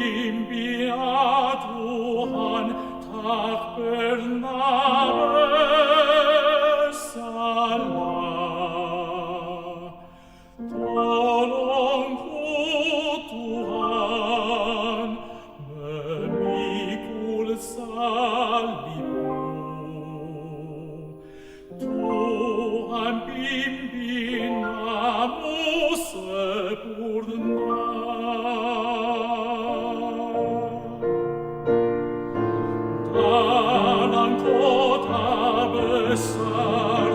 Pimpinlah Tuhan, tak pernah bersalah. Tolongku Tuhan, memikul salibmu. Tuhan pimpin namu sempurna. Dalam kota besar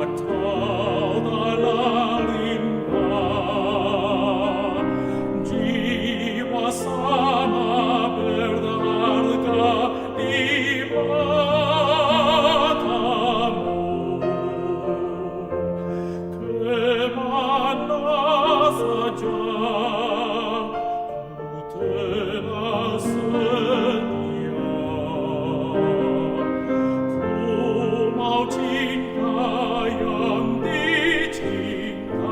atau dalam limbah, jiwa sama berharga di matamu. Kemana saja ku telah sedia. Ku mau cinta yang dicintamu.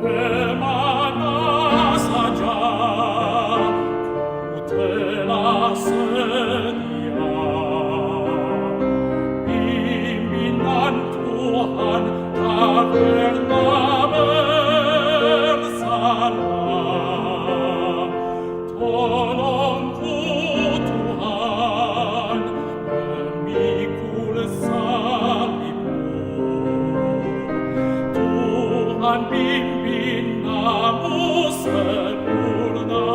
Kemana saja ku telah sedia. Pimpinan Tuhan tak pernah bersalah. Tolongku Tuhan, memikul salibmu. Tuhan pimpin namu sempurna.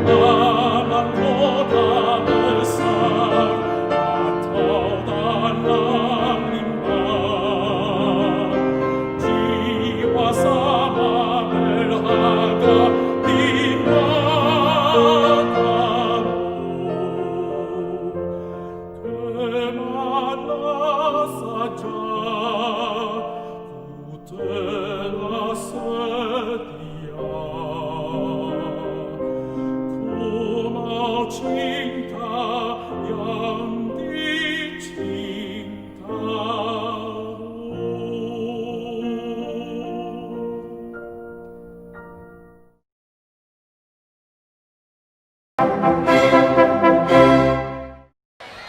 Dalam kota besar atau dalam limbah, jiwa sama berharga di matamu. Kemana saja ku telah sedia. Ku mau cinta yang dicintamu.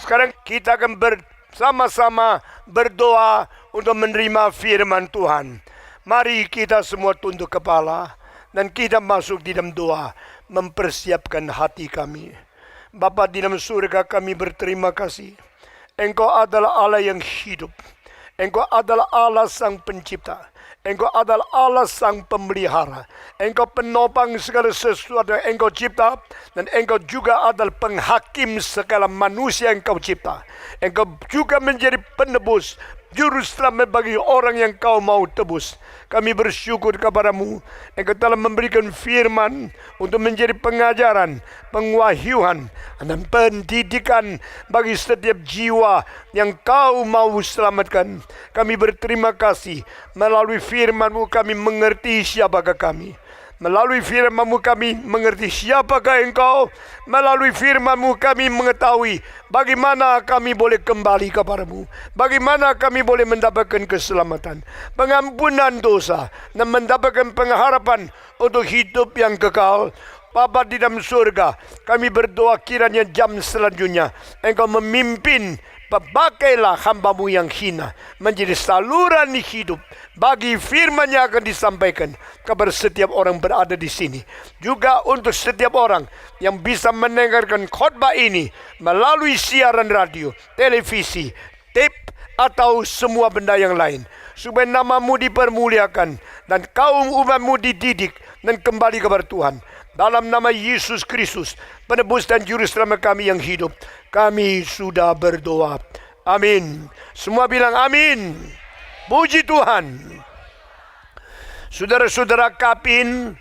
Sekarang kita akan bersama-sama berdoa untuk menerima firman Tuhan. Mari kita semua tunduk kepala dan kita masuk di dalam doa, mempersiapkan hati kami. Bapa di dalam surga, kami berterima kasih. Engkau adalah Allah yang hidup. Engkau adalah Allah sang pencipta. Engkau adalah Allah sang pemelihara. Engkau penopang segala sesuatu yang engkau cipta. Dan engkau juga adalah penghakim segala manusia yang kau cipta. Engkau juga menjadi penebus, juru selamat bagi orang yang kau mau tebus. Kami bersyukur kepadamu. Engkau telah memberikan firman untuk menjadi pengajaran, pengwahyuan, dan pendidikan bagi setiap jiwa yang kau mau selamatkan. Kami berterima kasih. Melalui firman-Mu kami mengerti siapakah kami. Melalui firman-Mu kami mengerti siapakah Engkau. Melalui firman-Mu kami mengetahui bagaimana kami boleh kembali kepadamu. Bagaimana kami boleh mendapatkan keselamatan, pengampunan dosa, dan mendapatkan pengharapan untuk hidup yang kekal. Bapa di dalam surga, kami berdoa kiranya jam selanjutnya Engkau memimpin. Pakailah hamba-Mu yang hina menjadi saluran hidup bagi firman yang akan disampaikan kepada setiap orang berada di sini. Juga untuk setiap orang yang bisa mendengarkan khotbah ini melalui siaran radio, televisi, tape, atau semua benda yang lain. supaya namamu dipermuliakan dan kaum umatmu dididik dan kembali kepada Tuhan. Dalam nama Yesus Kristus, penebus dan juru selamat kami yang hidup, kami sudah berdoa. Amin. Semua bilang amin. Puji Tuhan. Saudara-saudara Kapin,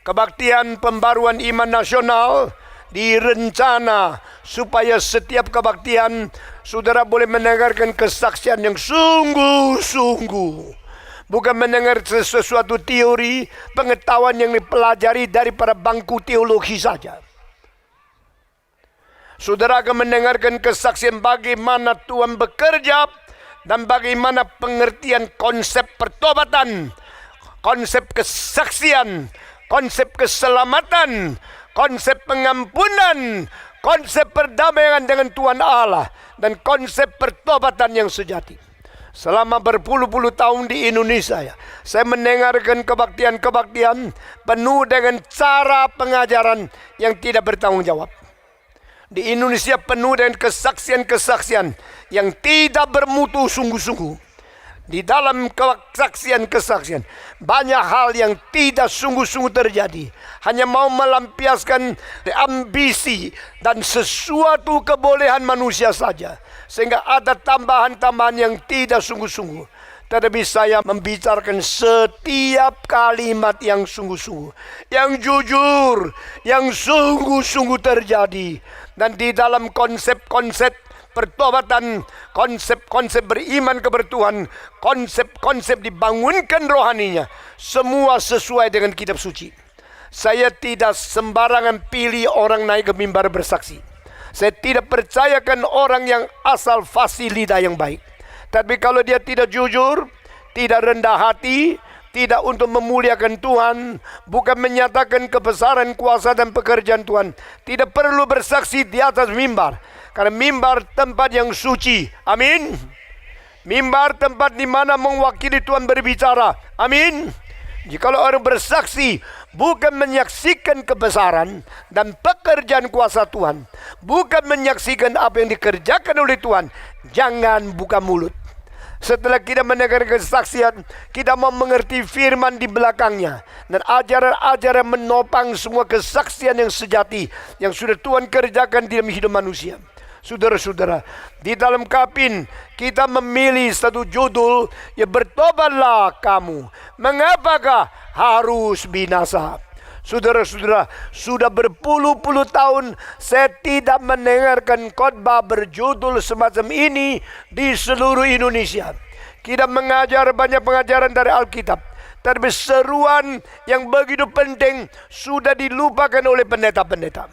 kebaktian pembaruan iman nasional direncana supaya setiap kebaktian saudara boleh mendengarkan kesaksian yang sungguh-sungguh. Bukan mendengar sesuatu teori, pengetahuan yang dipelajari daripada bangku teologi saja. Saudara akan mendengarkan kesaksian bagaimana Tuhan bekerja dan bagaimana pengertian konsep pertobatan, konsep kesaksian, konsep keselamatan, konsep pengampunan, konsep perdamaian dengan Tuhan Allah, dan konsep pertobatan yang sejati. Selama berpuluh-puluh tahun di Indonesia, saya mendengarkan kebaktian-kebaktian penuh dengan cara pengajaran yang tidak bertanggung jawab. Di Indonesia penuh dengan kesaksian-kesaksian yang tidak bermutu sungguh-sungguh. Di dalam kesaksian-kesaksian banyak hal yang tidak sungguh-sungguh terjadi. Hanya mau melampiaskan ambisi dan sesuatu kebolehan manusia saja. Sehingga ada tambahan-tambahan yang tidak sungguh-sungguh. Tetapi saya membicarakan setiap kalimat yang sungguh-sungguh, yang jujur, yang sungguh-sungguh terjadi. Dan di dalam konsep-konsep pertobatan, konsep-konsep beriman kepada Tuhan, konsep-konsep dibangunkan rohaninya, semua sesuai dengan kitab suci. Saya tidak sembarangan pilih orang naik ke mimbar bersaksi. Saya tidak percayakan orang yang asal fasih lidah yang baik. Tapi kalau dia tidak jujur, tidak rendah hati, tidak untuk memuliakan Tuhan, bukan menyatakan kebesaran kuasa dan pekerjaan Tuhan, tidak perlu bersaksi di atas mimbar. Karena mimbar tempat yang suci. Amin. Mimbar tempat di mana mewakili Tuhan berbicara. Amin. Jikalau orang bersaksi bukan menyaksikan kebesaran dan pekerjaan kuasa Tuhan, bukan menyaksikan apa yang dikerjakan oleh Tuhan, jangan buka mulut. Setelah kita mendengar kesaksian, kita mau mengerti firman di belakangnya. Dan ajaran-ajaran menopang semua kesaksian yang sejati yang sudah Tuhan kerjakan dalam hidup manusia. Saudara-saudara, di dalam Kapin kita memilih satu judul, ya bertobatlah kamu. Mengapakah harus binasa? Saudara-saudara, sudah berpuluh-puluh tahun saya tidak mendengarkan khotbah berjudul semacam ini di seluruh Indonesia. Kita mengajar banyak pengajaran dari Alkitab, tapi seruan yang begitu penting sudah dilupakan oleh pendeta-pendeta.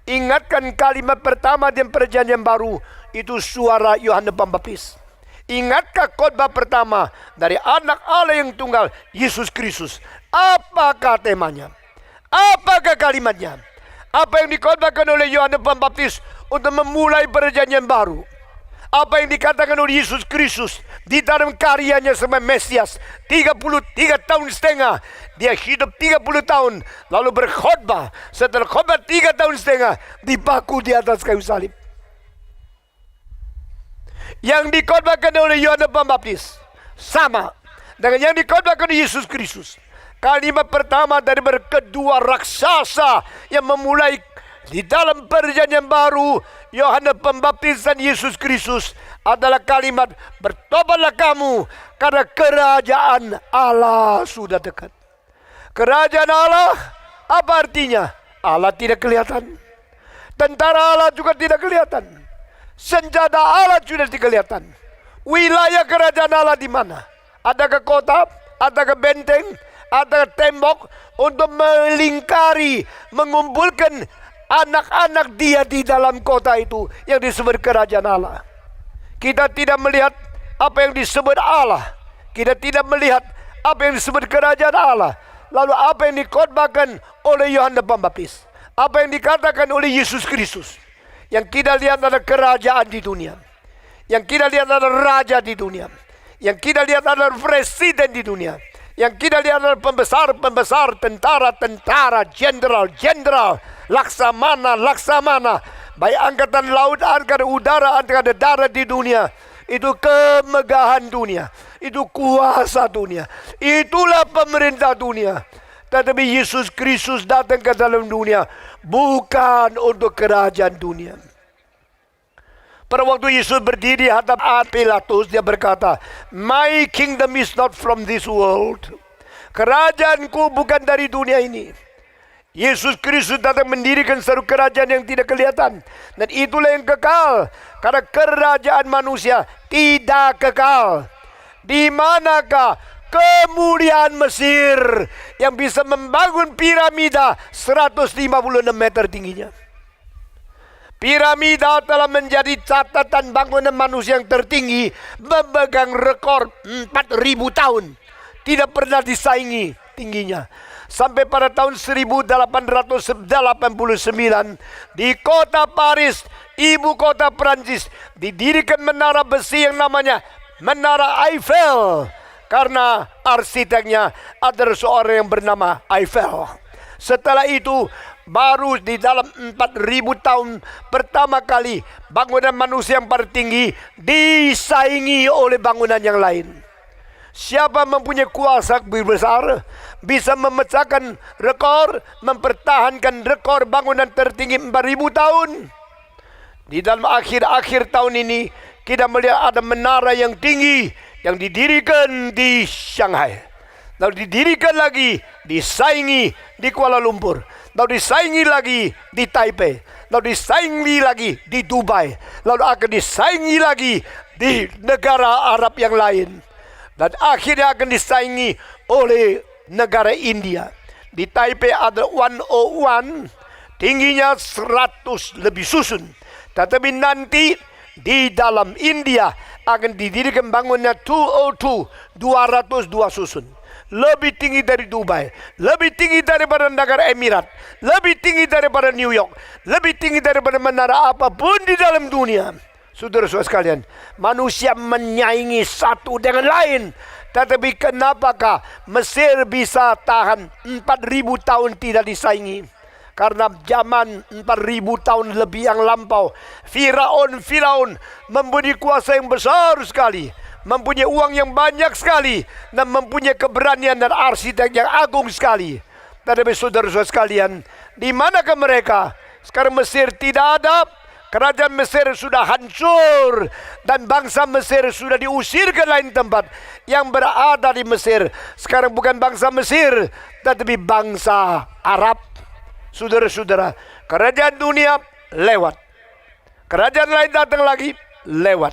Ingatkan kalimat pertama di perjanjian baru, itu suara Yohanes Pembaptis. Ingatkah khotbah pertama dari anak Allah yang tunggal, Yesus Kristus? Apakah temanya? Apakah kalimatnya? Apa yang dikhotbahkan oleh Yohanes Pembaptis untuk memulai perjanjian baru? Apa yang dikatakan oleh Yesus Kristus di dalam karyanya sebagai Mesias 33 tahun setengah. Dia hidup 30 tahun lalu berkhotbah. Setelah khotbah 3 tahun setengah dibaku di atas kayu salib. Yang dikhotbahkan oleh Yohanes Pembaptis sama dengan yang dikhotbahkan oleh Yesus Kristus. Kalimat pertama dari kedua raksasa yang memulai di dalam perjanjian baru, Yohanes Pembaptis dan Yesus Kristus, adalah kalimat bertobatlah kamu karena kerajaan Allah sudah dekat. Kerajaan Allah apa artinya? Allah tidak kelihatan. Tentara Allah juga tidak kelihatan. Senjata Allah sudah tidak kelihatan. Wilayah kerajaan Allah di mana? Adakah kota? Adakah benteng? Adakah tembok untuk melingkari, mengumpulkan anak-anak dia di dalam kota itu yang disebut kerajaan Allah? Kita tidak melihat apa yang disebut Allah. Kita tidak melihat apa yang disebut kerajaan Allah. Lalu apa yang dikhotbahkan oleh Yohanes Pembaptis? Apa yang dikatakan oleh Yesus Kristus? Yang kita lihat adalah kerajaan di dunia. Yang kita lihat adalah raja di dunia. Yang kita lihat adalah presiden di dunia. Yang kita lihat adalah pembesar-pembesar, tentara-tentara, jenderal-jenderal, laksamana, baik angkatan laut, angkatan udara, angkatan darat di dunia. Itu kemegahan dunia. Itu kuasa dunia. Itulah pemerintah dunia. Tetapi Yesus Kristus datang ke dalam dunia bukan untuk kerajaan dunia. Pada waktu Yesus berdiri hadapan Pilatus, dia berkata, "My kingdom is not from this world." Kerajaanku bukan dari dunia ini. Yesus Kristus datang mendirikan satu kerajaan yang tidak kelihatan. Dan itulah yang kekal. Karena kerajaan manusia tidak kekal. Di manakah kemuliaan Mesir yang bisa membangun piramida 156 meter tingginya? Piramida telah menjadi catatan bangunan manusia yang tertinggi, memegang rekor 4.000 tahun. Tidak pernah disaingi tingginya. Sampai pada tahun 1889 di kota Paris, ibu kota Prancis, didirikan menara besi yang namanya Menara Eiffel. Karena arsiteknya adalah seorang yang bernama Eiffel. Setelah itu baru di dalam 4.000 tahun pertama kali bangunan manusia yang paling tinggi disaingi oleh bangunan yang lain. Siapa mempunyai kuasa besar bisa memecahkan rekor, mempertahankan rekor bangunan tertinggi 4.000 tahun. Di dalam akhir-akhir tahun ini kita melihat ada menara yang tinggi yang didirikan di Shanghai. Lalu didirikan lagi, disaingi di Kuala Lumpur. Lalu disaingi lagi di Taipei. Lalu disaingi lagi di Dubai. Lalu akan disaingi lagi di negara Arab yang lain. Dan akhirnya akan disaingi oleh negara India. Di Taipei ada 101, tingginya 100 lebih susun. Tetapi nanti di dalam India akan didirikan bangunan 202, 202 susun. Lebih tinggi dari Dubai, lebih tinggi daripada negara Emirat, lebih tinggi daripada New York, lebih tinggi daripada menara apapun di dalam dunia. Saudara-saudara sekalian, manusia menyaingi satu dengan lain. Tetapi kenapakah Mesir bisa tahan 4.000 tahun tidak disaingi? Karena zaman 4.000 tahun lebih yang lampau, Firaun mempunyai kuasa yang besar sekali, mempunyai uang yang banyak sekali, dan mempunyai keberanian dan arsitek yang agung sekali. Tetapi saudara-saudara sekalian, di manakah mereka? Sekarang Mesir tidak ada. Kerajaan Mesir sudah hancur dan bangsa Mesir sudah diusir ke lain tempat. Yang berada di Mesir sekarang bukan bangsa Mesir, tetapi bangsa Arab. Saudara-saudara, kerajaan dunia lewat. Kerajaan lain datang lagi, lewat.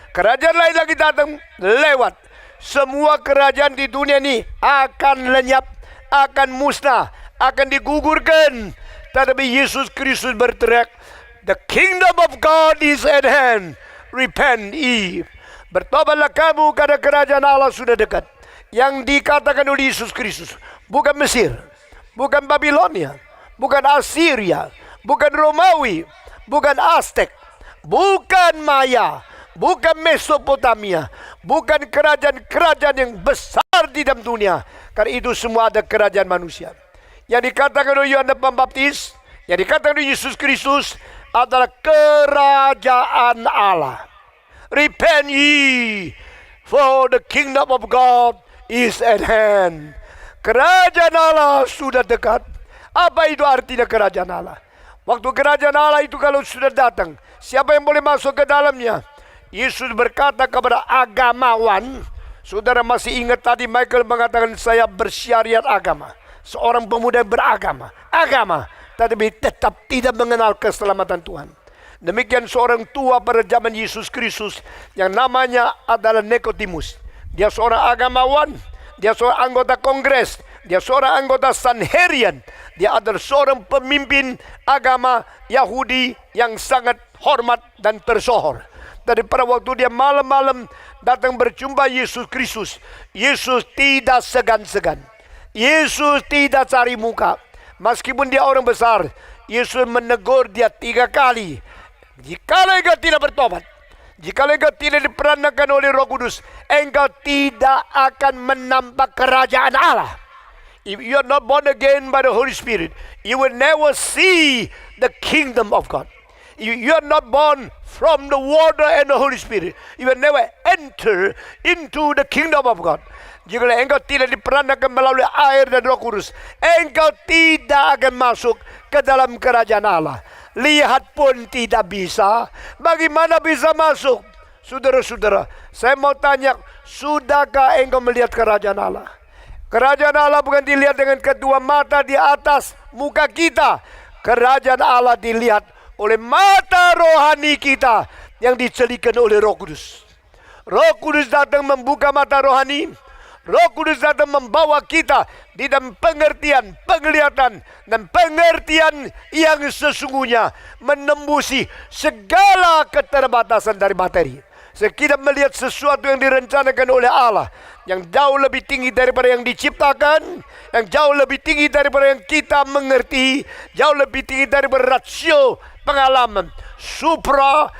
Kerajaan lain lagi datang, lewat. Semua kerajaan di dunia ini akan lenyap, akan musnah, akan digugurkan. Tetapi Yesus Kristus berteriak, "The kingdom of God is at hand. Repent ye." Bertobatlah kamu karena kerajaan Allah sudah dekat. Yang dikatakan oleh Yesus Kristus bukan Mesir, bukan Babilonia, bukan Assyria, bukan Romawi, bukan Aztek, bukan Maya, bukan Mesopotamia, bukan kerajaan-kerajaan yang besar di dalam dunia. Karena itu semua ada kerajaan manusia. Yang dikatakan oleh Yohanes Pembaptis, yang dikatakan oleh Yesus Kristus adalah kerajaan Allah. Repent ye, for the kingdom of God is at hand. Kerajaan Allah sudah dekat. Apa itu artinya kerajaan Allah? Waktu kerajaan Allah itu kalau sudah datang, siapa yang boleh masuk ke dalamnya? Yesus berkata kepada agamawan, saudara masih ingat tadi Michael mengatakan saya bersyariat agama. Seorang pemuda yang beragama, tetapi tetap tidak mengenal keselamatan Tuhan. Demikian seorang tua pada zaman Yesus Kristus yang namanya adalah Nikodemus. Dia seorang agamawan, dia seorang anggota kongres, dia seorang anggota Sanhedrin. Dia adalah seorang pemimpin agama Yahudi yang sangat hormat dan tersohor. Dari pada waktu dia malam-malam datang berjumpa Yesus Kristus, Yesus tidak segan-segan. Yesus tidak cari muka. Meskipun dia orang besar, Yesus menegur dia 3 kali. Jikalau engkau tidak bertobat, jikalau engkau tidak diperankan oleh Roh Kudus, engkau tidak akan menampak kerajaan Allah. If you are not born again by the Holy Spirit, you will never see the kingdom of God. You are not born from the water and the Holy Spirit, you will never enter into the kingdom of God. Jika engkau tidak diperanakan melalui air dan Roh Kudus, engkau tidak akan masuk ke dalam kerajaan Allah. Lihat pun tidak bisa. Bagaimana bisa masuk? Saudara-saudara, saya mau tanya, sudahkah engkau melihat kerajaan Allah? Kerajaan Allah bukan dilihat dengan kedua mata di atas muka kita. Kerajaan Allah dilihat oleh mata rohani kita yang dicelikan oleh Roh Kudus. Roh Kudus datang membuka mata rohani. Roh Kudus datang membawa kita di dalam pengertian, penglihatan, dan pengertian yang sesungguhnya menembusi segala keterbatasan dari materi. Kita melihat sesuatu yang direncanakan oleh Allah, yang jauh lebih tinggi daripada yang diciptakan, yang jauh lebih tinggi daripada yang kita mengerti, jauh lebih tinggi daripada rasio pengalaman, supra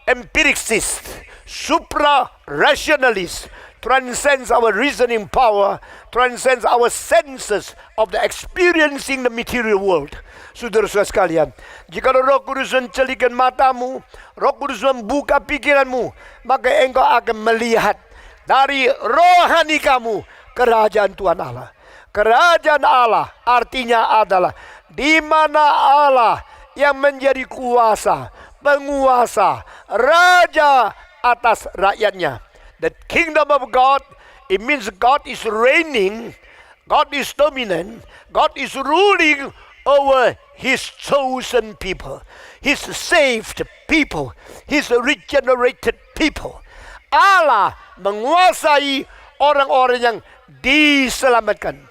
empiricist, supra rationalist, transcends our reasoning power, transcends our senses of the experiencing the material world. Saudara-saudara sekalian, jika Roh Kudus mencelikan matamu, Roh Kudus membuka pikiranmu, maka engkau akan melihat dari rohani kamu kerajaan Tuhan Allah. Kerajaan Allah artinya adalah di mana Allah yang menjadi kuasa, penguasa, raja atas rakyatnya. The kingdom of God, it means God is reigning, God is dominant, God is ruling over His chosen people, His saved people, His regenerated people. Allah menguasai orang-orang yang diselamatkan,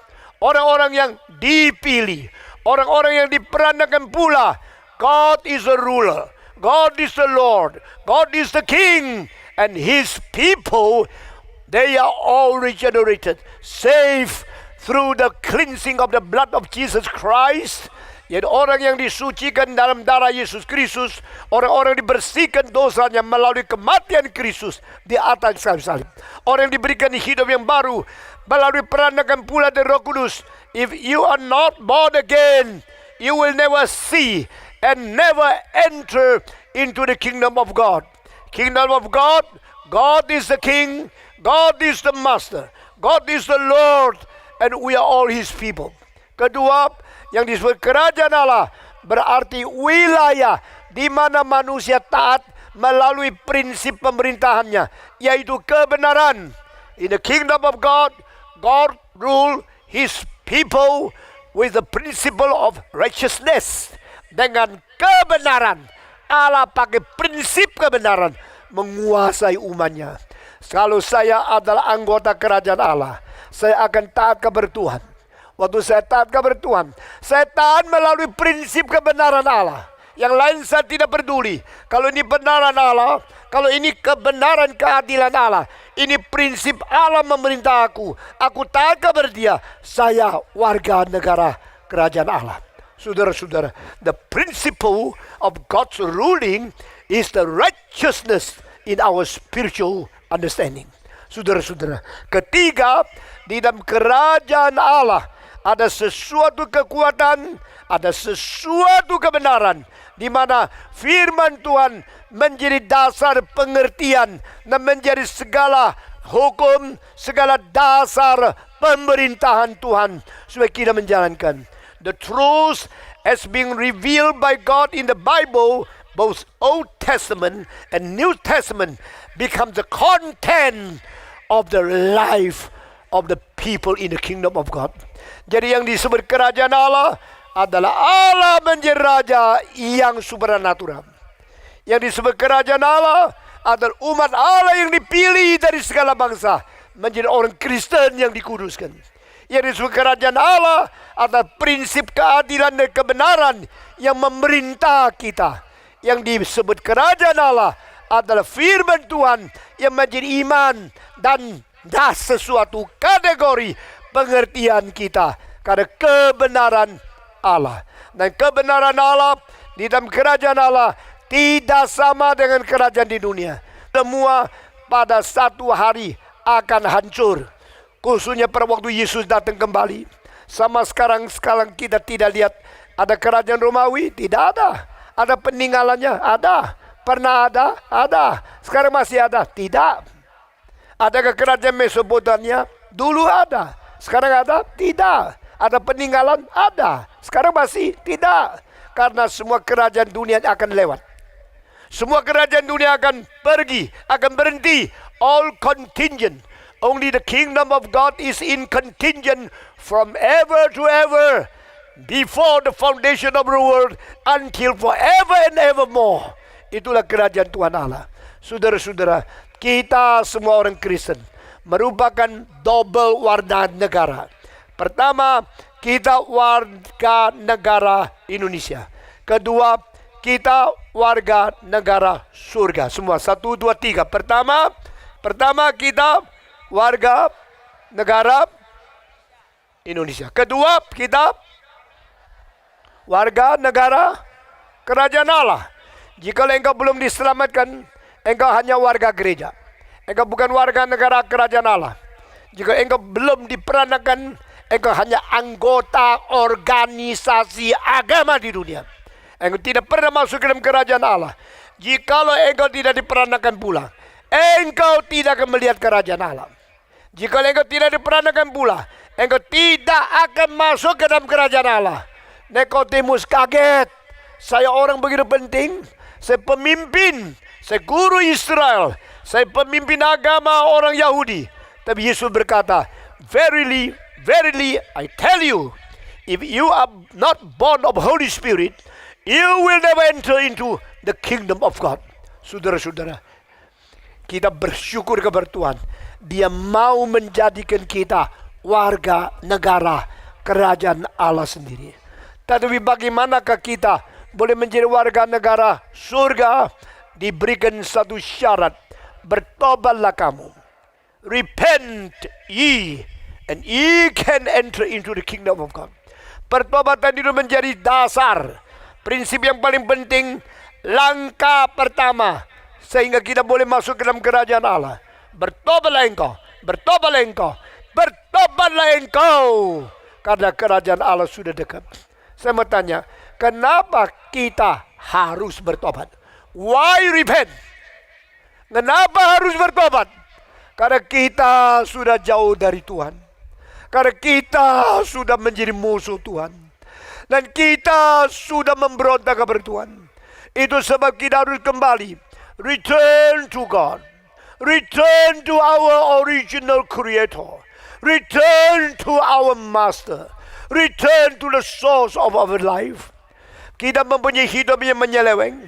orang-orang yang dipilih, orang-orang yang diperanakan pula. God is the ruler, God is the Lord, God is the King, and His people, they are all regenerated, saved through the cleansing of the blood of Jesus Christ. Yaitu orang yang disucikan dalam darah Yesus Kristus, orang-orang dibersihkan dosanya melalui kematian Kristus di atas kayu salib. Orang yang diberikan hidup yang baru melalui peranakan pula dari Roh Kudus. If you are not born again, you will never see and never enter into the kingdom of God. Kingdom of God, God is the King, God is the Master, God is the Lord, and we are all His people. Kedua, yang disebut kerajaan Allah berarti wilayah di mana manusia taat melalui prinsip pemerintahannya, yaitu kebenaran. In the kingdom of God, God rule His people with the principle of righteousness. Dengan kebenaran, Allah pakai prinsip kebenaran menguasai umatnya. Kalau saya adalah anggota kerajaan Allah, saya akan taat kepada Tuhan. Waktu saya taat kepada Tuhan, saya taat melalui prinsip kebenaran Allah. Yang lain saya tidak peduli. Kalau ini kebenaran Allah, kalau ini kebenaran keadilan Allah, ini prinsip Allah memerintah aku taat kepada Dia, saya warga negara kerajaan Allah. Saudara-saudara, the principle of God's ruling is the righteousness in our spiritual understanding. Saudara-saudara, ketiga, di dalam kerajaan Allah ada sesuatu kekuatan, ada sesuatu kebenaran, di mana firman Tuhan menjadi dasar pengertian dan menjadi segala hukum, segala dasar pemerintahan Tuhan supaya kita menjalankan. The truth has been revealed by God in the Bible, both Old Testament and New Testament become the content of the life of the people in the kingdom of God. Jadi yang disebut kerajaan Allah adalah Allah menjadi raja yang supernatural. Yang disebut kerajaan Allah adalah umat Allah yang dipilih dari segala bangsa menjadi orang Kristen yang dikuduskan. Yang disebut kerajaan Allah adalah prinsip keadilan dan kebenaran yang memerintah kita. Yang disebut kerajaan Allah adalah firman Tuhan yang menjadi iman dan sesuatu kategori pengertian kita karena kebenaran Allah. Dan kebenaran Allah di dalam kerajaan Allah tidak sama dengan kerajaan di dunia. Semua pada satu hari akan hancur. Khususnya pada waktu Yesus datang kembali. Sama sekarang kita tidak lihat ada kerajaan Romawi, tidak ada. Ada peninggalannya? Ada. Pernah ada? Ada. Sekarang masih ada? Tidak. Adakah kerajaan Mesopotamia? Dulu ada. Sekarang ada? Tidak. Ada peninggalan? Ada. Sekarang masih? Tidak. Karena semua kerajaan dunia akan lewat. Semua kerajaan dunia akan pergi, akan berhenti. All contingent. Only the kingdom of God is in contingent from ever to ever. Before the foundation of the world until forever and evermore. Itulah kerajaan Tuhan Allah. Saudara-saudara, kita semua orang Kristen merupakan double warga negara. Pertama, kita warga negara Indonesia. Kedua, kita warga negara surga. Semua 1, 2, 3. Pertama kita warga negara Indonesia. Kedua, kita warga negara kerajaan Allah. Jika engkau belum diselamatkan, engkau hanya warga gereja. Engkau bukan warga negara kerajaan Allah. Jika engkau belum diperanakan, engkau hanya anggota organisasi agama di dunia. Engkau tidak pernah masuk ke dalam kerajaan Allah. Jikalau engkau tidak diperanakan pula, engkau tidak akan melihat kerajaan Allah. Jika engkau tidak diperanakan pula, engkau tidak akan masuk ke dalam kerajaan Allah. Nikodemus kaget. Saya orang begitu penting. Saya pemimpin. Saya guru Israel. Saya pemimpin agama orang Yahudi. Tapi Yesus berkata, Verily, verily, I tell you, if you are not born of Holy Spirit, you will never enter into the kingdom of God. Saudara-saudara, kita bersyukur kepada Tuhan. Dia mau menjadikan kita warga negara kerajaan Allah sendiri. Tetapi bagaimanakah kita boleh menjadi warga negara surga? Diberikan satu syarat. Bertobatlah kamu. Repent ye, and ye can enter into the kingdom of God. Pertobatan itu menjadi dasar. Prinsip yang paling penting, langkah pertama sehingga kita boleh masuk ke dalam kerajaan Allah. Bertobatlah engkau, bertobatlah engkau, bertobatlah engkau, karena kerajaan Allah sudah dekat. Saya mau tanya, kenapa kita harus bertobat? Why repent? Kenapa harus bertobat? Karena kita sudah jauh dari Tuhan. Karena kita sudah menjadi musuh Tuhan. Dan kita sudah memberontak kepada Tuhan. Itu sebab kita harus kembali. Return to God. Return to our original creator. Return to our master. Return to the source of our life. Kita mempunyai hidup yang menyeleweng.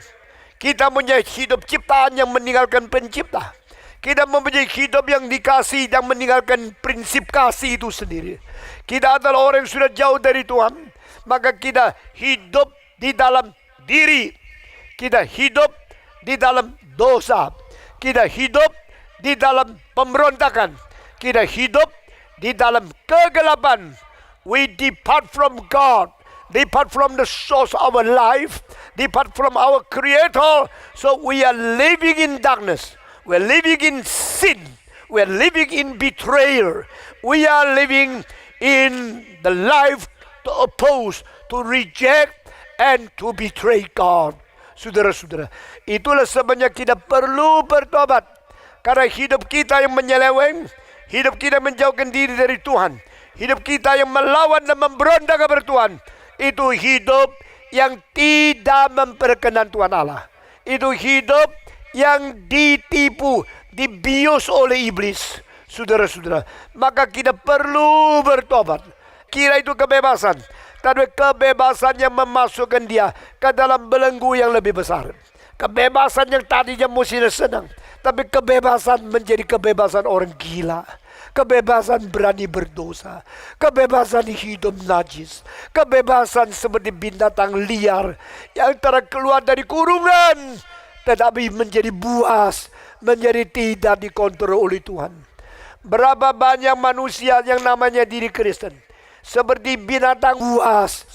Kita mempunyai hidup ciptaan yang meninggalkan pencipta. Kita mempunyai hidup yang dikasih dan meninggalkan prinsip kasih itu sendiri. Kita adalah orang yang sudah jauh dari Tuhan. Maka kita hidup di dalam diri. Kita hidup di dalam dosa. Kita hidup di dalam pemberontakan. Kita hidup di dalam kegelapan. We depart from God. Depart from the source of our life. Depart from our creator. So we are living in darkness. We are living in sin. We are living in betrayal. We are living in the life to oppose, to reject, and to betray God. Saudara-saudara, itulah sebabnya kita perlu bertobat. Karena hidup kita yang menyeleweng, hidup kita menjauhkan diri dari Tuhan, hidup kita yang melawan dan memberontak kepada Tuhan, itu hidup yang tidak memperkenan Tuhan Allah. Itu hidup yang ditipu, dibius oleh iblis. Saudara-saudara, maka kita perlu bertobat. Kira itu kebebasan. Tapi kebebasan yang memasukkan dia ke dalam belenggu yang lebih besar. Kebebasan yang tadinya mesti senang, tapi kebebasan menjadi kebebasan orang gila. Kebebasan berani berdosa. Kebebasan hidup najis. Kebebasan seperti binatang liar yang telah keluar dari kurungan, tetapi menjadi buas, menjadi tidak dikontrol oleh Tuhan. Berapa banyak manusia yang namanya diri Kristen seperti binatang buas,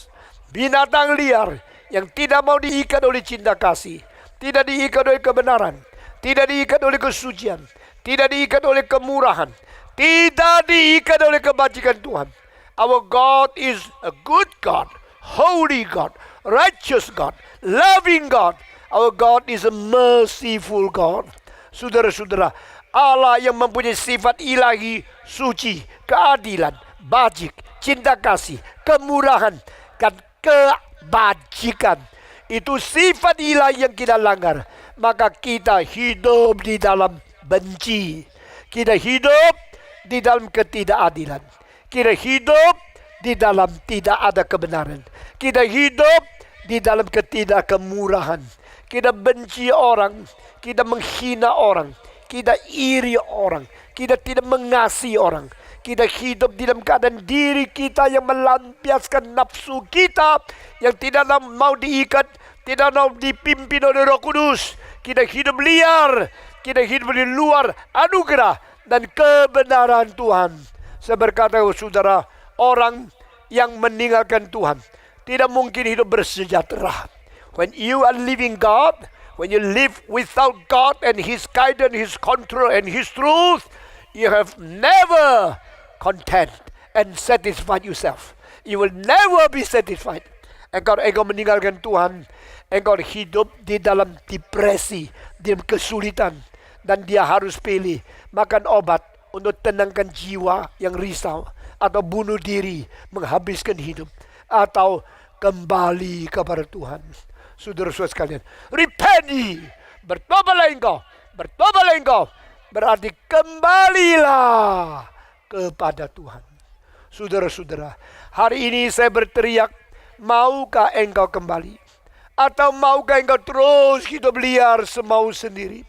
binatang liar yang tidak mau diikat oleh cinta kasih, tidak diikat oleh kebenaran, tidak diikat oleh kesucian, tidak diikat oleh kemurahan, tidak diikat oleh kebajikan Tuhan. Our God is a good God, holy God, righteous God, loving God. Our God is a merciful God. Saudara-saudara, Allah yang mempunyai sifat ilahi, suci, keadilan, bajik, cinta kasih, kemurahan, dan kebajikan. Itu sifat ilahi yang kita langgar. Maka kita hidup di dalam benci. Kita hidup di dalam ketidakadilan. Kita hidup di dalam tidak ada kebenaran. Kita hidup di dalam ketidakkemurahan. Kita benci orang. Kita menghina orang. Kita iri orang. Kita tidak mengasihi orang. Kita hidup di dalam keadaan diri kita yang melampiaskan nafsu kita yang tidak mau diikat, tidak mau dipimpin oleh Roh Kudus. Kita hidup liar, kita hidup di luar anugerah dan kebenaran Tuhan. Saya berkata, saudara, orang yang meninggalkan Tuhan tidak mungkin hidup bersejahtera. When you are living God, when you live without God and His guidance, His control and His truth, you have never content and satisfied yourself. You will never be satisfied. Engkau meninggalkan Tuhan, engkau hidup di dalam depresi, di dalam kesulitan, dan dia harus pilih makan obat untuk tenangkan jiwa yang risau, atau bunuh diri, menghabiskan hidup, atau kembali kepada Tuhan. Saudara-saudara sekalian, repent ye, bertobatlah engkau, berarti kembalilah kepada Tuhan. Saudara-saudara, hari ini saya berteriak, maukah engkau kembali? Atau maukah engkau terus hidup liar semau sendiri?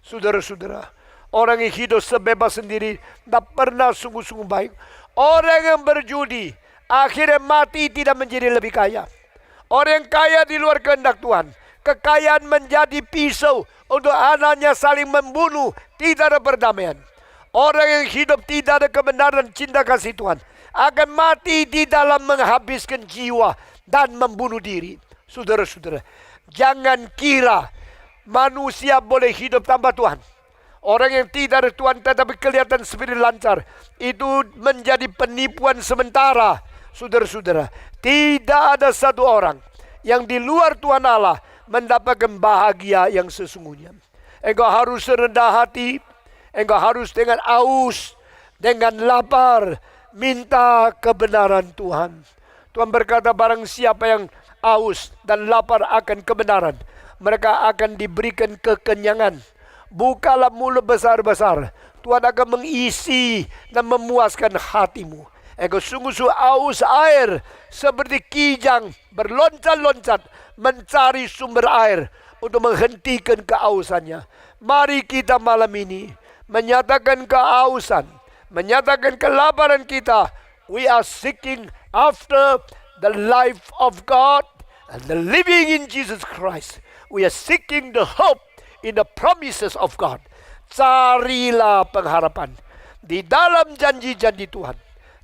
Saudara-saudara, orang yang hidup sebebas sendiri tak pernah sungguh-sungguh baik. Orang yang berjudi akhirnya mati tidak menjadi lebih kaya. Orang yang kaya di luar kehendak Tuhan, kekayaan menjadi pisau untuk anaknya saling membunuh, tidak ada perdamaian. Orang yang hidup tidak ada kebenaran cinta kasih Tuhan akan mati di dalam menghabiskan jiwa dan membunuh diri. Saudara-saudara, jangan kira manusia boleh hidup tanpa Tuhan. Orang yang tidak ada Tuhan tetapi kelihatan seperti lancar, itu menjadi penipuan sementara. Saudara-saudara, tidak ada satu orang yang di luar Tuhan Allah mendapatkan bahagia yang sesungguhnya. Engkau harus rendah hati. Engkau harus dengan aus, dengan lapar, minta kebenaran Tuhan. Tuhan berkata, barang siapa yang aus dan lapar akan kebenaran, mereka akan diberikan kekenyangan. Bukalah mulut besar-besar, Tuhan akan mengisi dan memuaskan hatimu. Engkau sungguh-sungguh aus air, seperti kijang berloncat-loncat mencari sumber air untuk menghentikan keausannya. Mari kita malam ini menyatakan keausan, menyatakan kelaparan kita. We are seeking after the life of God and the living in Jesus Christ. We are seeking the hope in the promises of God. Carilah pengharapan di dalam janji-janji Tuhan.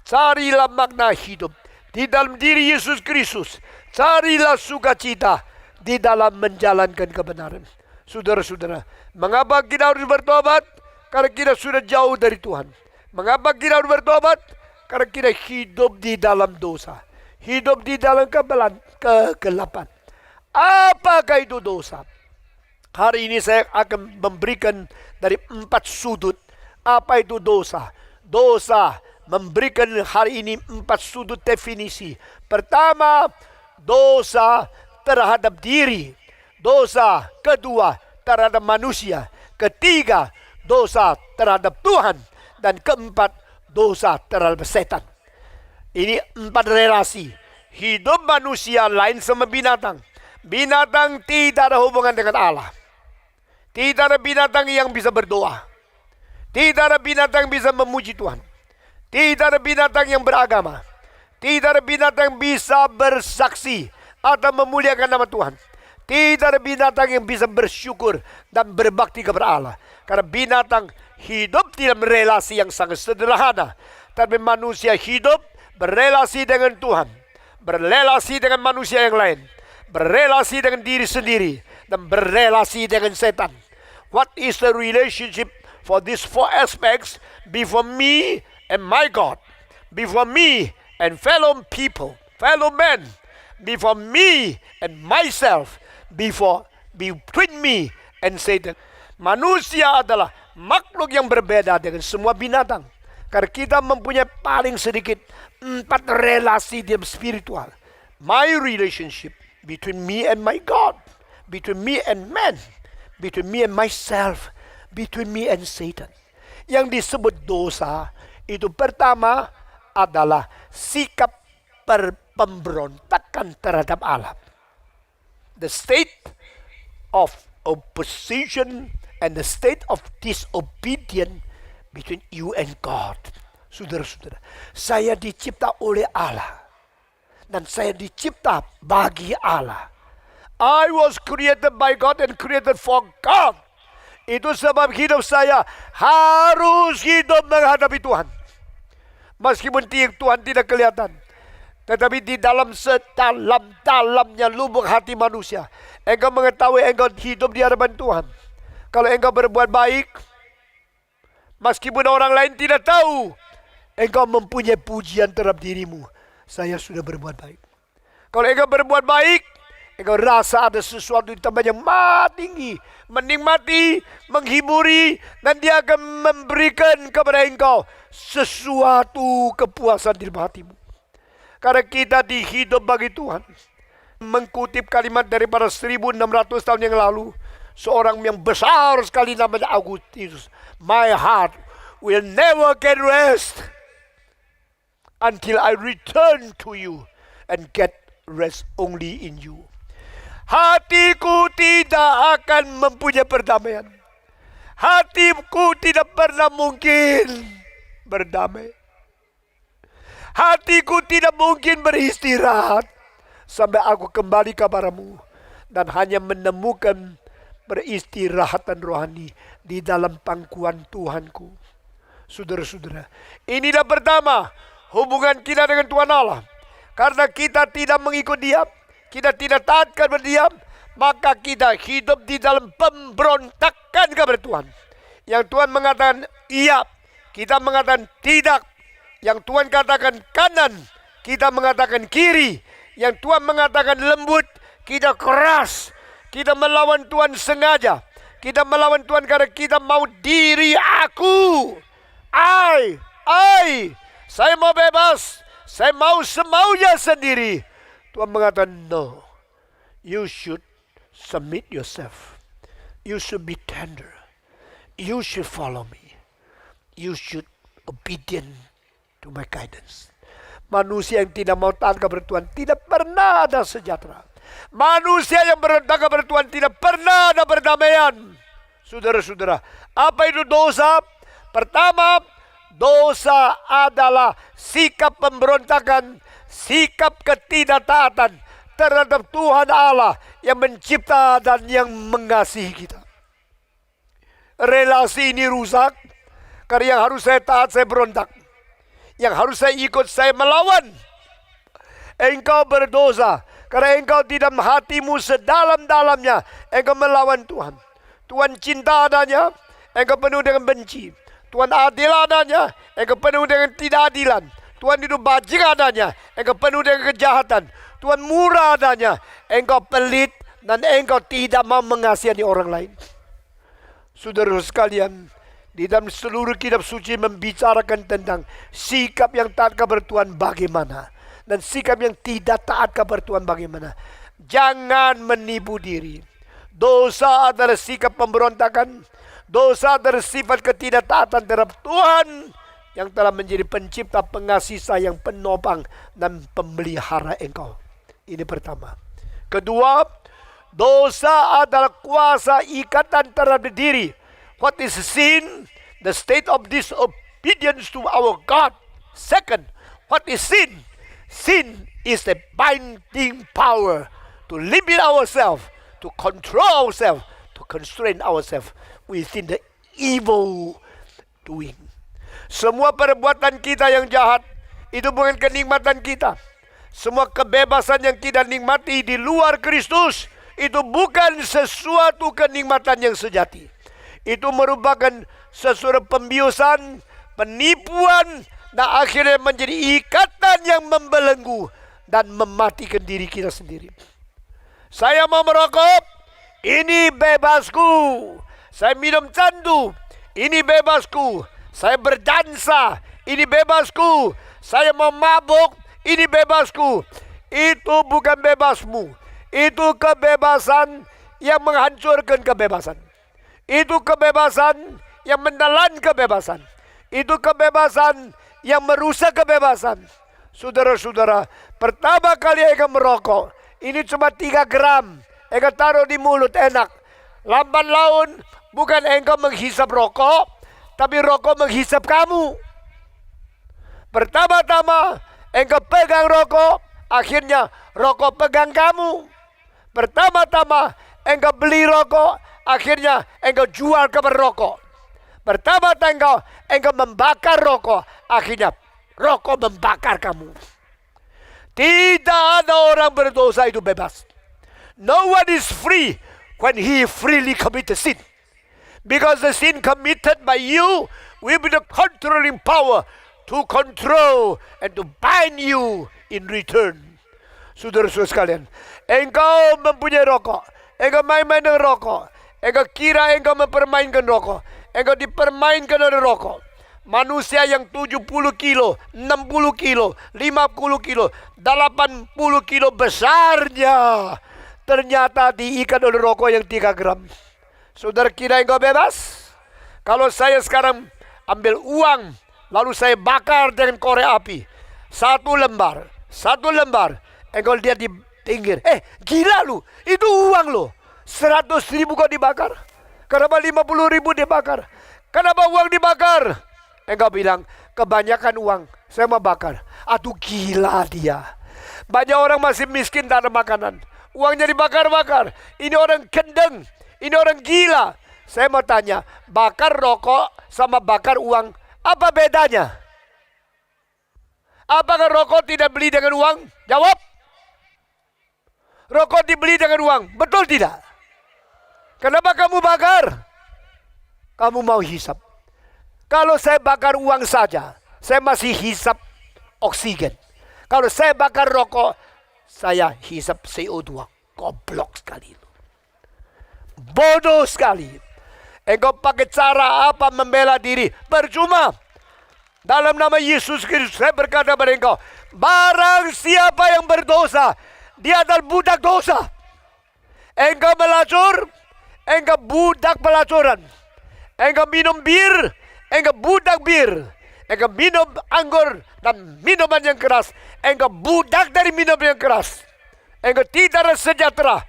Carilah makna hidup di dalam diri Yesus Kristus. Carilah sukacita di dalam menjalankan kebenaran. Saudara-saudara, mengapa kita harus bertobat? Karena kita sudah jauh dari Tuhan. Mengapa kita harus bertobat? Karena kita hidup di dalam dosa. Hidup di dalam kegelapan. Apakah itu dosa? Hari ini saya akan memberikan dari 4 sudut. Apa itu dosa? Dosa memberikan hari ini 4 sudut definisi. Pertama, dosa terhadap diri. Dosa kedua terhadap manusia. Ketiga, dosa terhadap Tuhan. Dan keempat, dosa terhadap setan. Ini 4 relasi. Hidup manusia lain sama binatang. Binatang tidak ada hubungan dengan Allah. Tidak ada binatang yang bisa berdoa. Tidak ada binatang yang bisa memuji Tuhan. Tidak ada binatang yang beragama. Tidak ada binatang yang bisa bersaksi atau memuliakan nama Tuhan. Tidak ada binatang yang bisa bersyukur dan berbakti kepada Allah. Karena binatang hidup dalam relasi yang sangat sederhana. Tapi manusia hidup berelasi dengan Tuhan. Berelasi dengan manusia yang lain. Berelasi dengan diri sendiri. Dan berelasi dengan setan. What is the relationship for these 4 aspects? Before me and my God. Before me and fellow people, fellow men. before me and myself, between me and Satan. Manusia adalah makhluk yang berbeda dengan semua binatang. Karena kita mempunyai paling sedikit 4 relasi dalam spiritual. My relationship between me and my God, between me and man, between me and myself, between me and Satan. Yang disebut dosa itu pertama adalah sikap pemberontakan terhadap Allah. The state of opposition and the state of disobedience between you and God. Saudara-saudara, saya dicipta oleh Allah dan saya dicipta bagi Allah. I was created by God and created for God. Itu sebab hidup saya harus hidup menghadapi Tuhan. Meskipun Tuhan tidak kelihatan, tetapi di dalam sedalam-dalamnya lubuk hati manusia, engkau mengetahui engkau hidup di hadapan Tuhan. Kalau engkau berbuat baik, meskipun orang lain tidak tahu, engkau mempunyai pujian terhadap dirimu. Saya sudah berbuat baik. Kalau engkau berbuat baik, engkau rasa ada sesuatu di tempat yang maha tinggi, menikmati, menghiburi, dan dia akan memberikan kepada engkau sesuatu kepuasan di dalam hatimu. Karena kita dihidup bagi Tuhan. Mengutip kalimat daripada 1600 tahun yang lalu, seorang yang besar sekali namanya Augustinus. My heart will never get rest until I return to you and get rest only in you. Hatiku tidak akan mempunyai perdamaian. Hatiku tidak pernah mungkin berdamai. Hatiku tidak mungkin beristirahat sampai aku kembali kepadamu dan hanya menemukan beristirahatan rohani di dalam pangkuan Tuhanku. Saudara-saudara, inilah pertama hubungan kita dengan Tuhan Allah. Karena kita tidak mengikut Dia, kita tidak taat kepada Dia, maka kita hidup di dalam pemberontakan kepada Tuhan. Yang Tuhan mengatakan iya, kita mengatakan tidak. Yang Tuhan katakan kanan, kita mengatakan kiri. Yang Tuhan mengatakan lembut, kita keras. Kita melawan Tuhan sengaja. Kita melawan Tuhan karena kita mau diri aku. Saya mau bebas. Saya mau semaunya sendiri. Tuhan mengatakan no. You should submit yourself. You should be tender. You should follow me. You should obedient to my guidance. Manusia yang tidak mau taat kepada Tuhan tidak pernah ada sejahtera. Manusia yang berontak kepada Tuhan tidak pernah ada perdamaian. Saudara-saudara, apa itu dosa? Pertama, dosa adalah sikap pemberontakan, sikap ketidaktaatan terhadap Tuhan Allah yang mencipta dan yang mengasihi kita. Relasi ini rusak karena yang harus saya taat, saya berontak. Yang harus saya ikut, saya melawan. Engkau berdosa karena engkau di dalam hatimu sedalam-dalamnya engkau melawan Tuhan. Tuhan cinta adanya, engkau penuh dengan benci. Tuhan adil adanya, engkau penuh dengan tidak adilan. Tuhan hidup bajik adanya, engkau penuh dengan kejahatan. Tuhan murah adanya, engkau pelit dan engkau tidak mau mengasihani orang lain. Saudara sekalian, di dalam seluruh kitab suci membicarakan tentang sikap yang taat kepada Tuhan bagaimana. Dan sikap yang tidak taat kepada Tuhan bagaimana. Jangan menipu diri. Dosa adalah sikap pemberontakan. Dosa adalah sifat ketidaktaatan terhadap Tuhan yang telah menjadi pencipta, pengasih sayang, penopang, dan pemelihara engkau. Ini pertama. Kedua, dosa adalah kuasa ikatan terhadap diri. What is sin? The state of disobedience to our God. Second, what is sin? Sin is the binding power to limit ourselves, to control ourselves, to constrain ourselves within the evil doing. Semua perbuatan kita yang jahat itu bukan kenikmatan kita. Semua kebebasan yang kita nikmati di luar Kristus itu bukan sesuatu kenikmatan yang sejati. Itu merupakan sesuatu pembiusan, penipuan, dan akhirnya menjadi ikatan yang membelenggu dan mematikan diri kita sendiri. Saya mau merokok, ini bebasku. Saya minum candu, ini bebasku. Saya berdansa, ini bebasku. Saya mau mabuk, ini bebasku. Itu bukan bebasmu. Itu kebebasan yang menghancurkan kebebasan. Itu kebebasan yang menelan kebebasan. Itu kebebasan yang merusak kebebasan. Saudara-saudara, pertama kali engkau merokok, ini cuma 3 gram. Engkau taruh di mulut, enak. Lamban laun, bukan engkau menghisap rokok, tapi rokok menghisap kamu. Pertama-tama, engkau pegang rokok, akhirnya rokok pegang kamu. Pertama-tama, engkau beli rokok, akhirnya engkau jual ke perokok. Pertama-tama, engkau membakar rokok, akhirnya rokok membakar kamu. Tidak ada orang berdosa itu bebas. No one is free when he freely commits sin. Because the sin committed by you will be the controlling power to control and to bind you in return. Saudara-saudara sekalian, engkau mempunyai rokok, engkau main-main dengan rokok, engkau kira engkau mempermainkan rokok, engkau dipermainkan oleh rokok. Manusia yang 70 kilo, 60 kilo, 50 kilo, 80 kilo besarnya, ternyata diikat oleh rokok yang 3 gram. Saudara kira engkau bebas? Kalau saya sekarang ambil uang, lalu saya bakar dengan korek api, 1 lembar, engkau lihat di pinggir, gila lu, itu uang lo, 100.000 kok dibakar? Kenapa 50.000 dibakar? Kenapa uang dibakar? Engkau bilang, kebanyakan uang, saya mau bakar. Aduh gila dia. Banyak orang masih miskin, tak ada makanan. Uangnya dibakar-bakar. Ini orang kendeng, ini orang gila. Saya mau tanya, bakar rokok sama bakar uang, apa bedanya? Apakah rokok tidak beli dengan uang? Jawab. Rokok dibeli dengan uang, betul tidak? Kenapa kamu bakar? Kamu mau hisap. Kalau saya bakar uang saja, saya masih hisap oksigen. Kalau saya bakar rokok, saya hisap CO2. Goblok sekali. Bodoh sekali. Engkau pakai cara apa membela diri? Percuma. Dalam nama Yesus Kristus, saya berkata kepada engkau, barang siapa yang berdosa, dia adalah budak dosa. Engkau melacur, engkau budak pelacuran. Engkau minum bir, engkau budak bir. Engkau minum anggur dan minuman yang keras, engkau budak dari minuman yang keras. Engkau tidak sejahtera.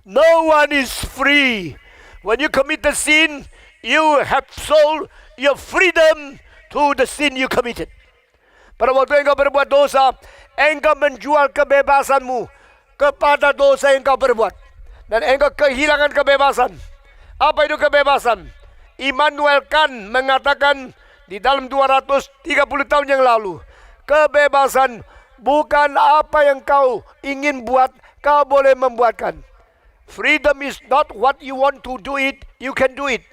No one is free. When you commit the sin, you have sold your freedom to the sin you committed. Pada waktu engkau berbuat dosa, engkau menjual kebebasanmu kepada dosa yang engkau berbuat. Dan engkau kehilangan kebebasan. Apa itu kebebasan? Immanuel Kant mengatakan di dalam 230 tahun yang lalu, kebebasan bukan apa yang kau ingin buat, kau boleh membuatkan. Freedom is not what you want to do it, you can do it.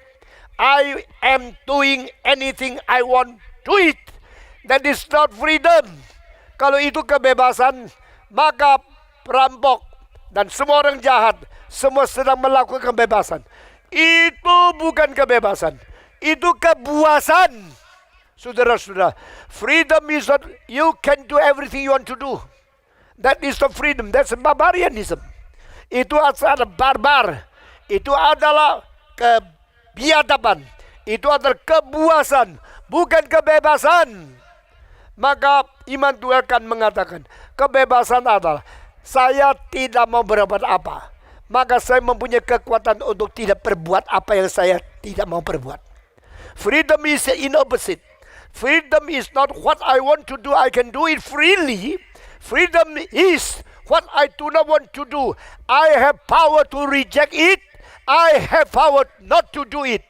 I am doing anything I want, do it. That is not freedom. Kalau itu kebebasan, maka perampok dan semua orang jahat, semua sedang melakukan kebebasan. Itu bukan kebebasan, itu kepuasan. Saudara-saudara, freedom is not you can do everything you want to do. That is not freedom, that's barbarianism. Itu adalah barbar. Itu adalah kebiadaban. Itu adalah kepuasan, bukan kebebasan. Maka Immanuel Kant mengatakan, kebebasan adalah saya tidak mau berbuat apa, maka saya mempunyai kekuatan untuk tidak berbuat apa yang saya tidak mau berbuat. Freedom is in opposite. Freedom is not what I want to do, I can do it freely. Freedom is what I do not want to do. I have power to reject it. I have power not to do it.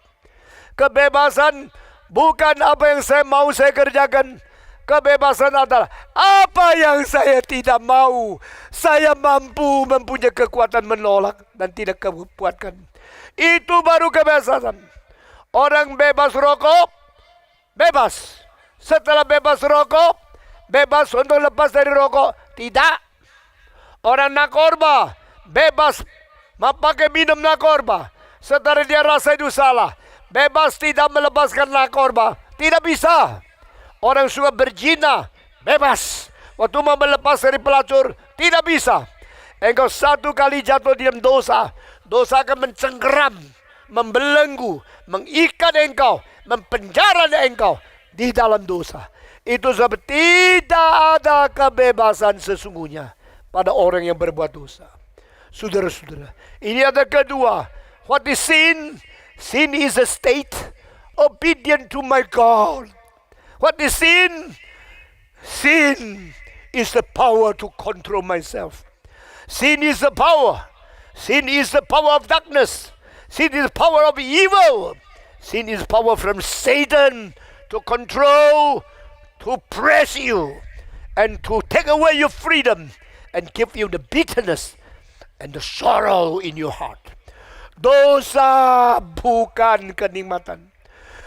Kebebasan bukan apa yang saya mau saya kerjakan. Kebebasan adalah apa yang saya tidak mau. Saya mampu mempunyai kekuatan menolak dan tidak kebuatkan. Itu baru kebebasan. Orang bebas rokok, bebas. Setelah bebas rokok, bebas untuk lepas dari rokok. Tidak. Orang nakorba bebas memakai minum nakorba. Setelah dia rasa itu salah, bebas tidak melepaskan nakorba. Tidak bisa. Orang suka berzina, bebas. Waktu mau melepas dari pelacur, tidak bisa. Engkau satu kali jatuh di dalam dosa, dosa akan mencengkeram, membelenggu, mengikat engkau, mempenjara engkau di dalam dosa. Itu sebab tidak ada kebebasan sesungguhnya pada orang yang berbuat dosa. Saudara-saudara, ini ada kedua. What is sin? Sin is a state obedient to my God. What is sin? Sin is the power to control myself. Sin is the power. Sin is the power of darkness. Sin is the power of evil. Sin is power from Satan to control, to press you, and to take away your freedom and give you the bitterness and the sorrow in your heart. Dosa bukan kenikmatan.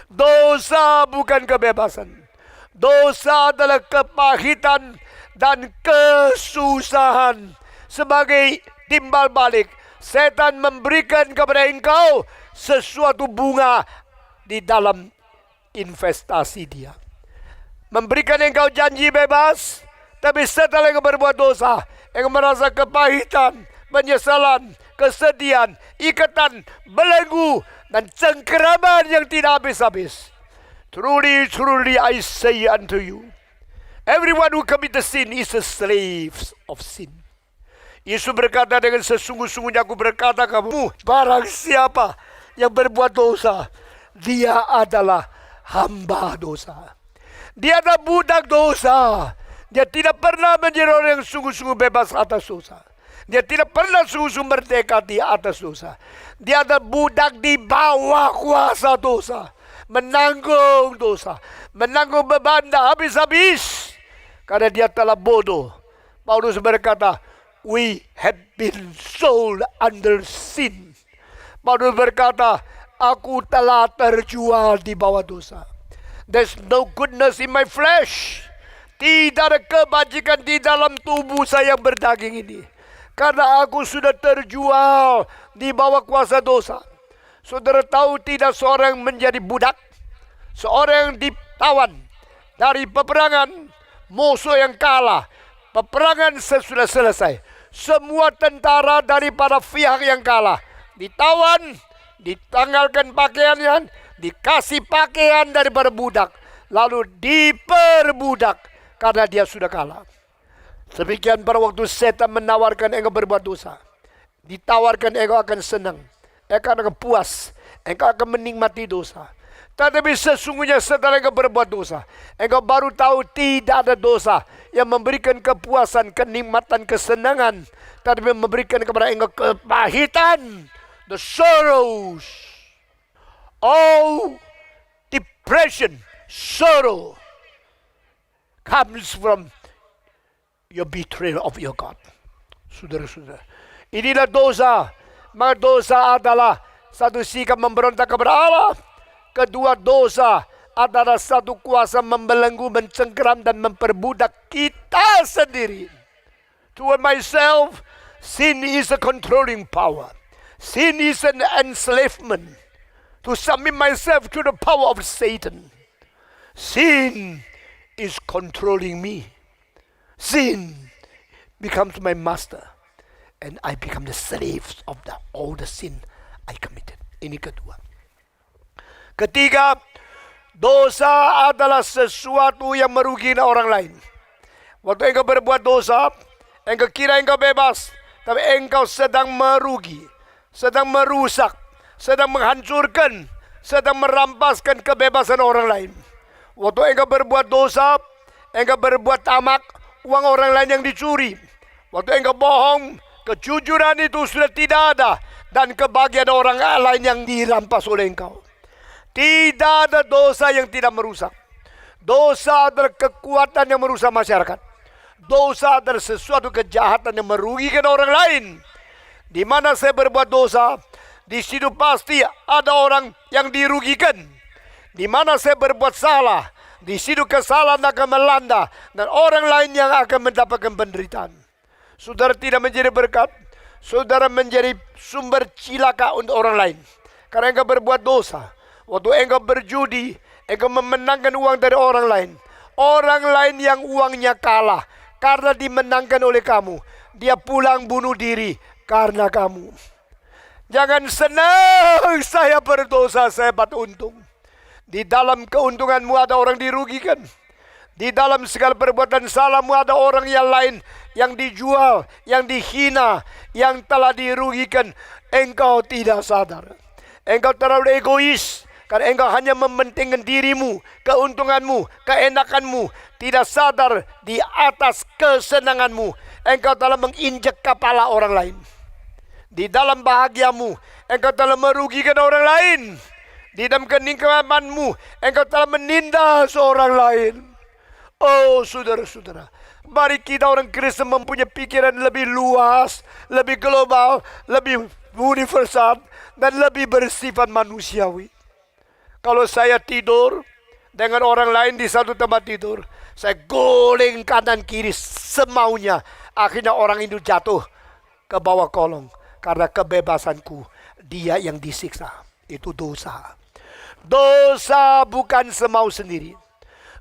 Dosa bukan kebebasan. Dosa adalah kepahitan dan kesusahan. Sebagai timbal balik, setan memberikan kepada engkau sesuatu bunga di dalam investasi dia. Memberikan engkau janji bebas, tapi setelah engkau berbuat dosa, engkau merasa kepahitan, penyesalan, kesedihan, ikatan, belenggu, dan cengkeraman yang tidak habis-habis. Truly, truly I say unto you, everyone who commits sin is a slave of sin. Yesus berkata, dengan sesungguh-sungguhnya aku berkata kamu, barang siapa yang berbuat dosa, dia adalah hamba dosa. Dia adalah budak dosa. Dia tidak pernah menjadi orang yang sungguh-sungguh bebas atas dosa. Dia tidak pernah sungguh-sungguh merdeka di atas dosa. Dia adalah budak di bawah kuasa dosa. Menanggung dosa. Menanggung beban habis-habis. Karena dia telah bodoh. Paulus berkata, we have been sold under sin. Paulus berkata, aku telah terjual di bawah dosa. There's no goodness in my flesh. Tidak ada kebajikan di dalam tubuh saya yang berdaging ini. Karena aku sudah terjual di bawah kuasa dosa. Saudara tahu tidak seorang menjadi budak. Seorang yang ditawan dari peperangan, musuh yang kalah. Peperangan sesudah selesai. Semua tentara daripada pihak yang kalah ditawan, ditanggalkan pakaiannya, dikasih pakaian daripada budak, lalu diperbudak karena dia sudah kalah. Demikian pada waktu setan menawarkan engkau berbuat dosa, ditawarkan engkau akan senang, engkau akan puas, engkau akan menikmati dosa. Tetapi sesungguhnya setelah engkau berbuat dosa, engkau baru tahu tidak ada dosa yang memberikan kepuasan, kenikmatan, kesenangan, tetapi memberikan kepada engkau kepahitan, the sorrows. All depression, sorrow comes from your betrayal of your God. Saudara-saudara, inilah dosa. Maka dosa adalah satu sikap memberontak kepada Allah. Kedua, dosa adalah satu kuasa membelenggu, mencengkeram, dan memperbudak kita sendiri. To myself, sin is a controlling power. Sin is an enslavement. To submit myself to the power of Satan. Sin is controlling me. Sin becomes my master. And I become the slave of all the sin I committed. Ini kedua. Ketiga, dosa adalah sesuatu yang merugikan orang lain. Waktu engkau berbuat dosa, engkau kira engkau bebas, tapi engkau sedang merugi, sedang merusak, sedang menghancurkan, sedang merampaskan kebebasan orang lain. Waktu engkau berbuat dosa, engkau berbuat tamak, uang orang lain yang dicuri. Waktu engkau bohong, kejujuran itu sudah tidak ada, dan kebahagiaan orang lain yang dirampas oleh engkau. Tidak ada dosa yang tidak merusak. Dosa adalah kekuatan yang merusak masyarakat. Dosa adalah sesuatu kejahatan yang merugikan orang lain. Di mana saya berbuat dosa, di situ pasti ada orang yang dirugikan. Di mana saya berbuat salah, di situ kesalahan akan melanda dan orang lain yang akan mendapatkan penderitaan. Saudara tidak menjadi berkat. Saudara menjadi sumber cilaka untuk orang lain. Karena engkau berbuat dosa. Waktu engkau berjudi, engkau memenangkan uang dari orang lain. Orang lain yang uangnya kalah karena dimenangkan oleh kamu. Dia pulang bunuh diri karena kamu. Jangan senang saya berdosa, saya dapat untung. Di dalam keuntunganmu ada orang dirugikan. Di dalam segala perbuatan salahmu ada orang yang lain yang dijual, yang dihina, yang telah dirugikan. Engkau tidak sadar. Engkau terlalu egois. Karena engkau hanya mementingkan dirimu, keuntunganmu, keenakanmu. Tidak sadar di atas kesenanganmu. Engkau telah menginjak kepala orang lain. Di dalam bahagiamu, engkau telah merugikan orang lain. Di dalam kenikmatanmu, engkau telah menindas orang lain. Oh saudara-saudara, mari kita orang Kristen mempunyai pikiran lebih luas, lebih global, lebih universal, dan lebih bersifat manusiawi. Kalau saya tidur dengan orang lain di satu tempat tidur, saya guling kanan kiri semaunya. Akhirnya orang itu jatuh ke bawah kolong. Karena kebebasanku, dia yang disiksa. Itu dosa. Dosa bukan semau sendiri.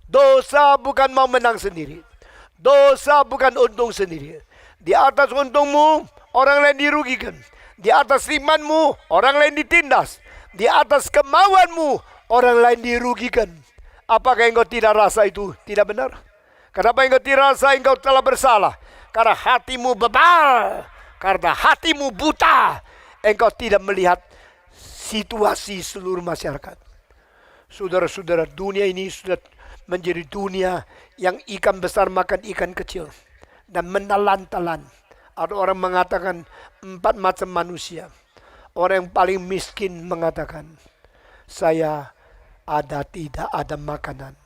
Dosa bukan mau menang sendiri. Dosa bukan untung sendiri. Di atas untungmu, orang lain dirugikan. Di atas imanmu, orang lain ditindas. Di atas kemauanmu, orang lain dirugikan. Apakah engkau tidak rasa itu tidak benar? Kenapa engkau tidak rasa engkau telah bersalah? Karena hatimu bebal. Karena hatimu buta. Engkau tidak melihat situasi seluruh masyarakat. Saudara-saudara, dunia ini sudah menjadi dunia yang ikan besar makan ikan kecil. Dan menelan-telan. Ada orang mengatakan 4 macam manusia. Orang yang paling miskin mengatakan, saya tidak ada makanan.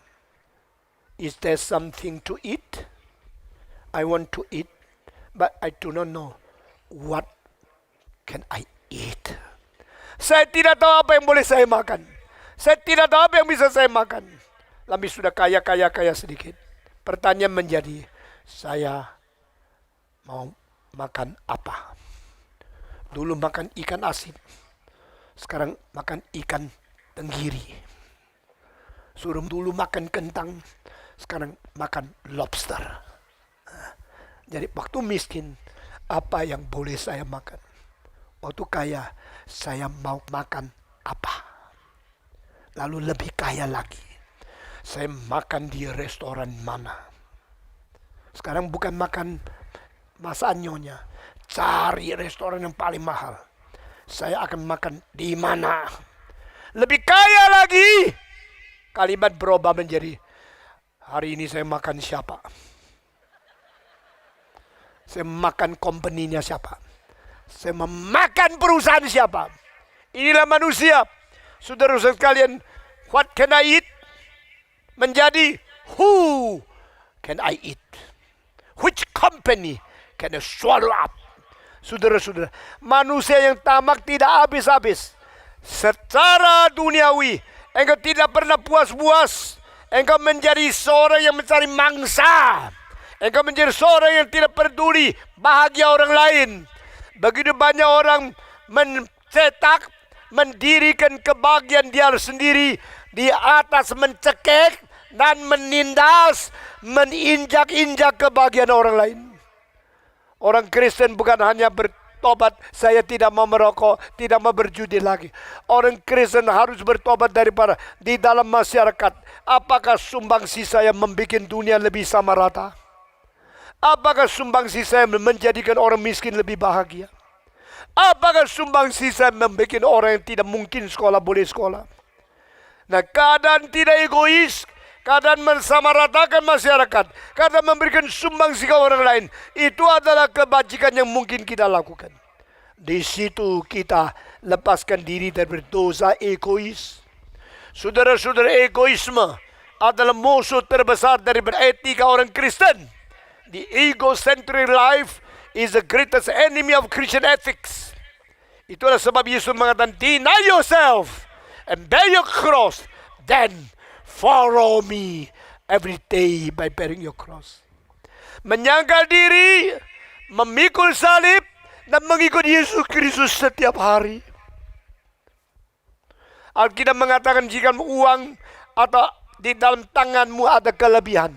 Is there something to eat? I want to eat, but I do not know what can I eat. Saya tidak tahu apa yang boleh saya makan. Saya tidak tahu apa yang bisa saya makan. Tapi sudah kaya sedikit. Pertanyaan menjadi, saya mau makan apa? Dulu makan ikan asin. Sekarang makan ikan tenggiri. Suruh dulu makan kentang. Sekarang makan lobster. Jadi waktu miskin, apa yang boleh saya makan? Waktu kaya, saya mau makan apa? Lalu lebih kaya lagi, saya makan di restoran mana? Sekarang bukan makan masakan nyonya. Cari restoran yang paling mahal. Saya akan makan di mana? Lebih kaya lagi. Kalimat berubah menjadi, hari ini saya makan siapa? Saya makan company-nya siapa? Saya memakan perusahaan siapa? Inilah manusia. Saudara-saudara sekalian, what can I eat? Menjadi, who can I eat? Which company can I swallow up? Saudara-saudara, manusia yang tamak tidak habis-habis. Secara duniawi, engkau tidak pernah puas-puas. Engkau menjadi seorang yang mencari mangsa. Engkau menjadi seorang yang tidak peduli bahagia orang lain. Begitu banyak orang mencetak, mendirikan kebahagiaan dia sendiri di atas mencekik dan menindas, meninjak-injak kebahagiaan orang lain. Orang Kristen bukan hanya bertobat, saya tidak mau merokok, tidak mau berjudi lagi. Orang Kristen harus bertobat daripada di dalam masyarakat. Apakah sumbangsi saya membuat dunia lebih sama rata? Apakah sumbangsi saya menjadikan orang miskin lebih bahagia? Apakah sumbangsi saya membuat orang yang tidak mungkin sekolah boleh sekolah? Nah, keadaan tidak egois, keadaan mensamaratakan masyarakat, keadaan memberikan sumbangsi ke orang lain, itu adalah kebajikan yang mungkin kita lakukan. Di situ kita lepaskan diri dari dosa egois. Saudara-saudara, egoisme adalah musuh terbesar dari beretika orang Kristen. The egocentric life is the greatest enemy of Christian ethics. Itulah sebab Yesus mengatakan, deny yourself and bear your cross, then follow me every day by bearing your cross. Menyangkal diri, memikul salib dan mengikut Yesus Kristus setiap hari. Alkitab mengatakan jika uang atau di dalam tanganmu ada kelebihan,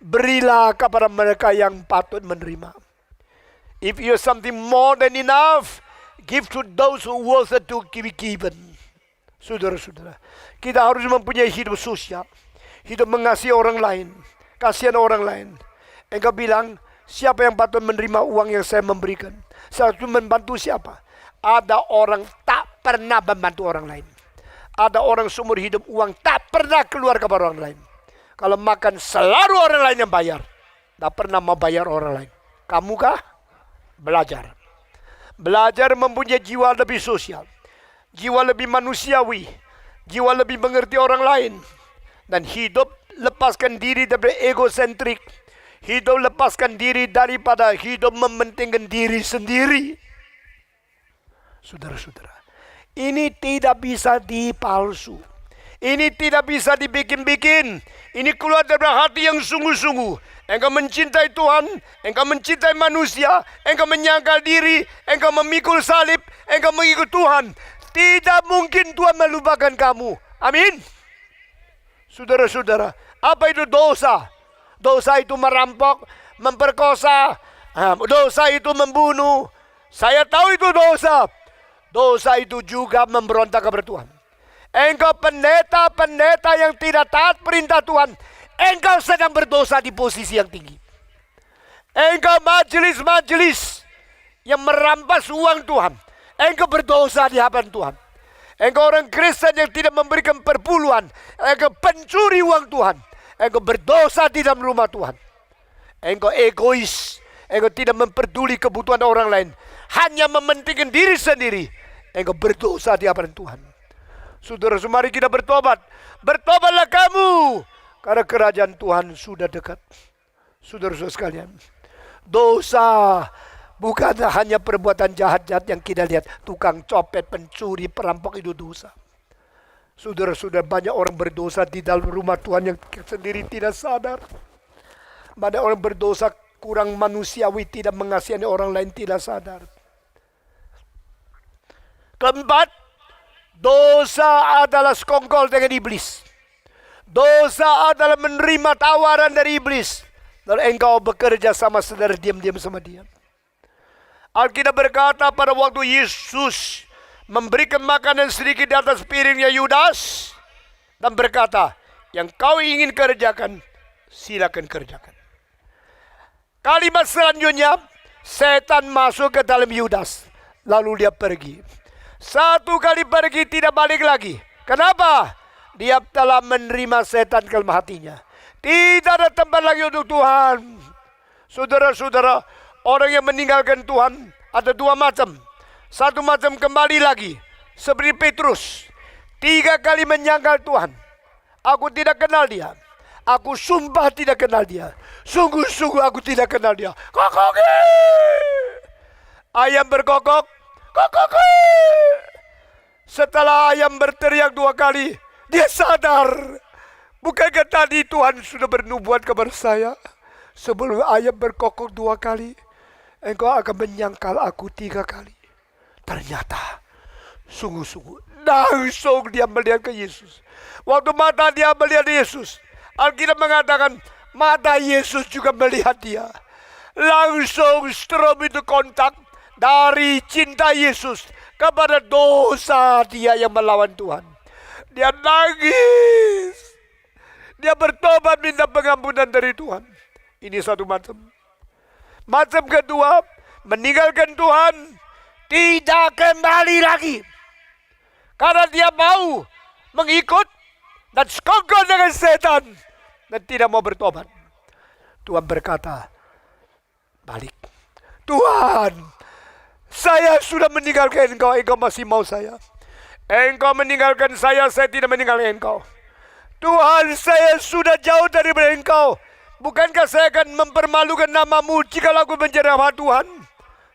berilah kepada mereka yang patut menerima. If you have something more than enough, give to those who worth it to be given. Saudara-saudara, kita harus mempunyai hidup sosial, hidup mengasihi orang lain, kasihan orang lain. Engkau bilang, siapa yang patut menerima uang yang saya memberikan? Saya harus membantu siapa? Ada orang tak pernah membantu orang lain. Ada orang seumur hidup uang tak pernah keluar kepada orang lain. Kalau makan selalu orang lain yang bayar. Tak pernah mau bayar orang lain. Kamu kah? Belajar. Belajar mempunyai jiwa lebih sosial. Jiwa lebih manusiawi. Jiwa lebih mengerti orang lain. Dan hidup lepaskan diri dari egosentrik. Hidup lepaskan diri daripada hidup mementingkan diri sendiri. Saudara-saudara, ini tidak bisa dipalsu. Ini tidak bisa dibikin-bikin. Ini keluar dari hati yang sungguh-sungguh. Engkau mencintai Tuhan, engkau mencintai manusia, engkau menyangkal diri, engkau memikul salib, engkau mengikut Tuhan. Tidak mungkin Tuhan melupakan kamu. Amin. Saudara-saudara, apa itu dosa? Dosa itu merampok, memperkosa, dosa itu membunuh. Saya tahu itu dosa. Dosa itu juga memberontak kepada Tuhan. Engkau pendeta-pendeta yang tidak taat perintah Tuhan, engkau sedang berdosa di posisi yang tinggi. Engkau majelis-majelis yang merampas uang Tuhan, engkau berdosa di hadapan Tuhan. Engkau orang Kristen yang tidak memberikan perpuluhan, engkau pencuri uang Tuhan, engkau berdosa di dalam rumah Tuhan. Engkau egois, engkau tidak memperduli kebutuhan orang lain, hanya mementingkan diri sendiri. Engkau berdosa di hadapan Tuhan. Saudara, mari kita bertobat. Bertobatlah kamu, karena kerajaan Tuhan sudah dekat. Saudara-saudara sekalian, dosa bukan hanya perbuatan jahat-jahat yang kita lihat. Tukang copet, pencuri, perampok itu dosa. Saudara-saudara, banyak orang berdosa di dalam rumah Tuhan yang sendiri tidak sadar. Banyak orang berdosa kurang manusiawi, tidak mengasihani orang lain, tidak sadar. Keempat, dosa adalah sekongkol dengan iblis. Dosa adalah menerima tawaran dari iblis. Lalu engkau bekerja sama saudara diam-diam sama dia. Alkitab berkata pada waktu Yesus memberikan makanan sedikit di atas piringnya Yudas. Dan berkata, yang kau ingin kerjakan, silakan kerjakan. Kalimat selanjutnya, setan masuk ke dalam Yudas. Lalu dia pergi. Satu kali pergi tidak balik lagi. Kenapa? Dia telah menerima setan ke dalam hatinya. Tidak ada tempat lagi untuk Tuhan. Saudara-saudara, orang yang meninggalkan Tuhan ada dua macam. Satu macam kembali lagi, seperti Petrus. 3 kali menyangkal Tuhan. Aku tidak kenal dia. Aku sumpah tidak kenal dia. Sungguh-sungguh aku tidak kenal dia. Kokoki! Ayam berkokok. Kokoki! Setelah ayam berteriak 2 kali, dia sadar. Bukankah tadi Tuhan sudah bernubuat kepada saya? Sebelum ayam berkokok 2 kali, engkau akan menyangkal aku 3 kali. Ternyata, sungguh-sungguh, langsung dia melihat ke Yesus. Waktu mata dia melihat Yesus, Alkitab mengatakan, mata Yesus juga melihat dia. Langsung strom itu kontak dari cinta Yesus kepada dosa dia yang melawan Tuhan. Dia nangis. Dia bertobat minta pengampunan dari Tuhan. Ini satu macam. Macam kedua, meninggalkan Tuhan, tidak kembali lagi. Karena dia mau mengikut dan sekongkol dengan setan dan tidak mau bertobat. Tuhan berkata, balik. Tuhan, saya sudah meninggalkan engkau, engkau masih mau saya. Engkau meninggalkan saya tidak meninggalkan engkau. Tuhan, saya sudah jauh daripada engkau. Bukankah saya akan mempermalukan namamu jika aku menjadi hamba Tuhan?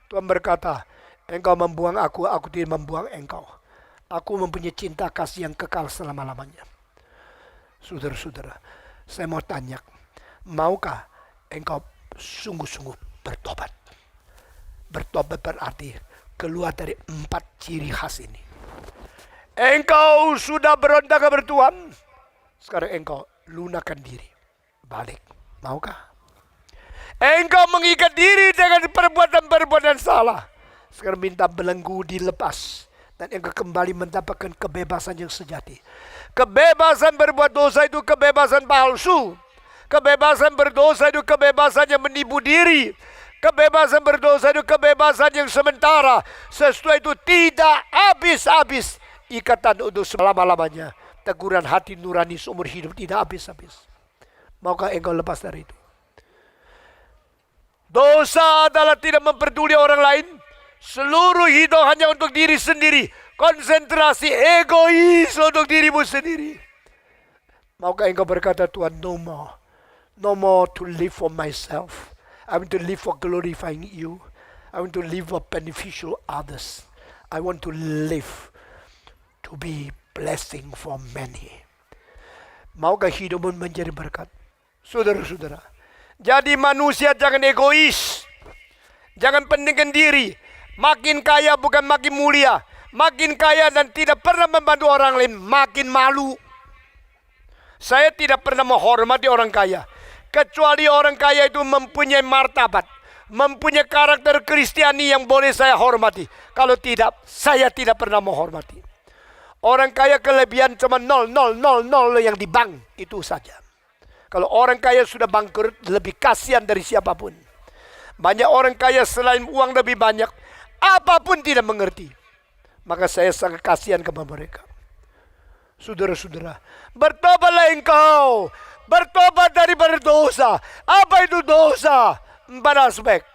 Tuhan berkata, engkau membuang aku tidak membuang engkau. Aku mempunyai cinta kasih yang kekal selama-lamanya. Saudara-saudara, saya mau tanya, maukah engkau sungguh-sungguh bertobat? Bertobat berarti keluar dari 4 ciri khas ini. Engkau sudah berontak kepada Tuhan. Sekarang engkau lunakan diri. Balik. Maukah? Engkau mengikat diri dengan perbuatan-perbuatan salah. Sekarang minta belenggu dilepas. Dan engkau kembali mendapatkan kebebasan yang sejati. Kebebasan berbuat dosa itu kebebasan palsu. Kebebasan berdosa itu kebebasan yang menipu diri. Kebebasan berdosa itu kebebasan yang sementara. Sesuatu itu tidak habis-habis. Ikatan untuk selama-lamanya. Teguran hati nurani seumur hidup tidak habis-habis. Maukah engkau lepas dari itu? Dosa adalah tidak memperduli orang lain. Seluruh hidup hanya untuk diri sendiri. Konsentrasi egois untuk dirimu sendiri. Maukah engkau berkata, Tuhan, no more. No more to live for myself. I want to live for glorifying you. I want to live for beneficial others. I want to live to be blessing for many. Maukah hidupmu menjadi berkat? Saudara-saudara, jadi manusia jangan egois. Jangan pentingkan diri. Makin kaya bukan makin mulia. Makin kaya dan tidak pernah membantu orang lain, makin malu. Saya tidak pernah menghormati orang kaya. Kecuali orang kaya itu mempunyai martabat. Mempunyai karakter Kristiani yang boleh saya hormati. Kalau tidak, saya tidak pernah menghormati. Orang kaya kelebihan cuma 0,000 yang di bank. Itu saja. Kalau orang kaya sudah bangkrut, lebih kasihan dari siapapun. Banyak orang kaya selain uang lebih banyak, apapun tidak mengerti. Maka saya sangat kasihan kepada mereka. Saudara-saudara, bertobatlah engkau. Bertobat dari berdosa. Apa itu dosa? 4 aspek.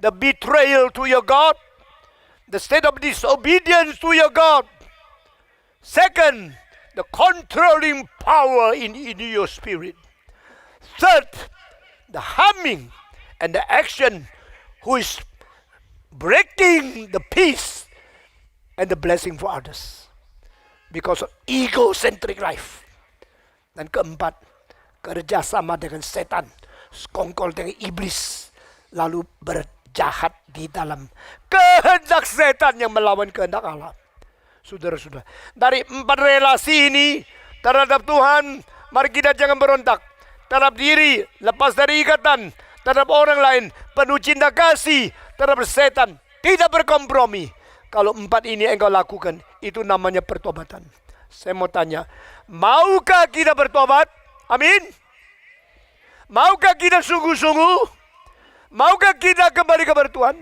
The betrayal to your God. The state of disobedience to your God. Second, the controlling power in your spirit. Third, the harming and the action who is breaking the peace and the blessing for others. Because of egocentric life. Dan keempat, kerjasama dengan setan, sekongkol dengan iblis, lalu berjahat di dalam kehendak setan yang melawan kehendak Allah. Saudara-saudara, dari 4 relasi ini terhadap Tuhan, mari kita jangan berontak. Terhadap diri, lepas dari ikatan. Terhadap orang lain, penuh cinta kasih. Terhadap setan, tidak berkompromi. Kalau 4 ini engkau lakukan, itu namanya pertobatan. Saya mau tanya, maukah kita bertobat? Amin. Maukah kita sungguh-sungguh? Maukah kita kembali kepada Tuhan?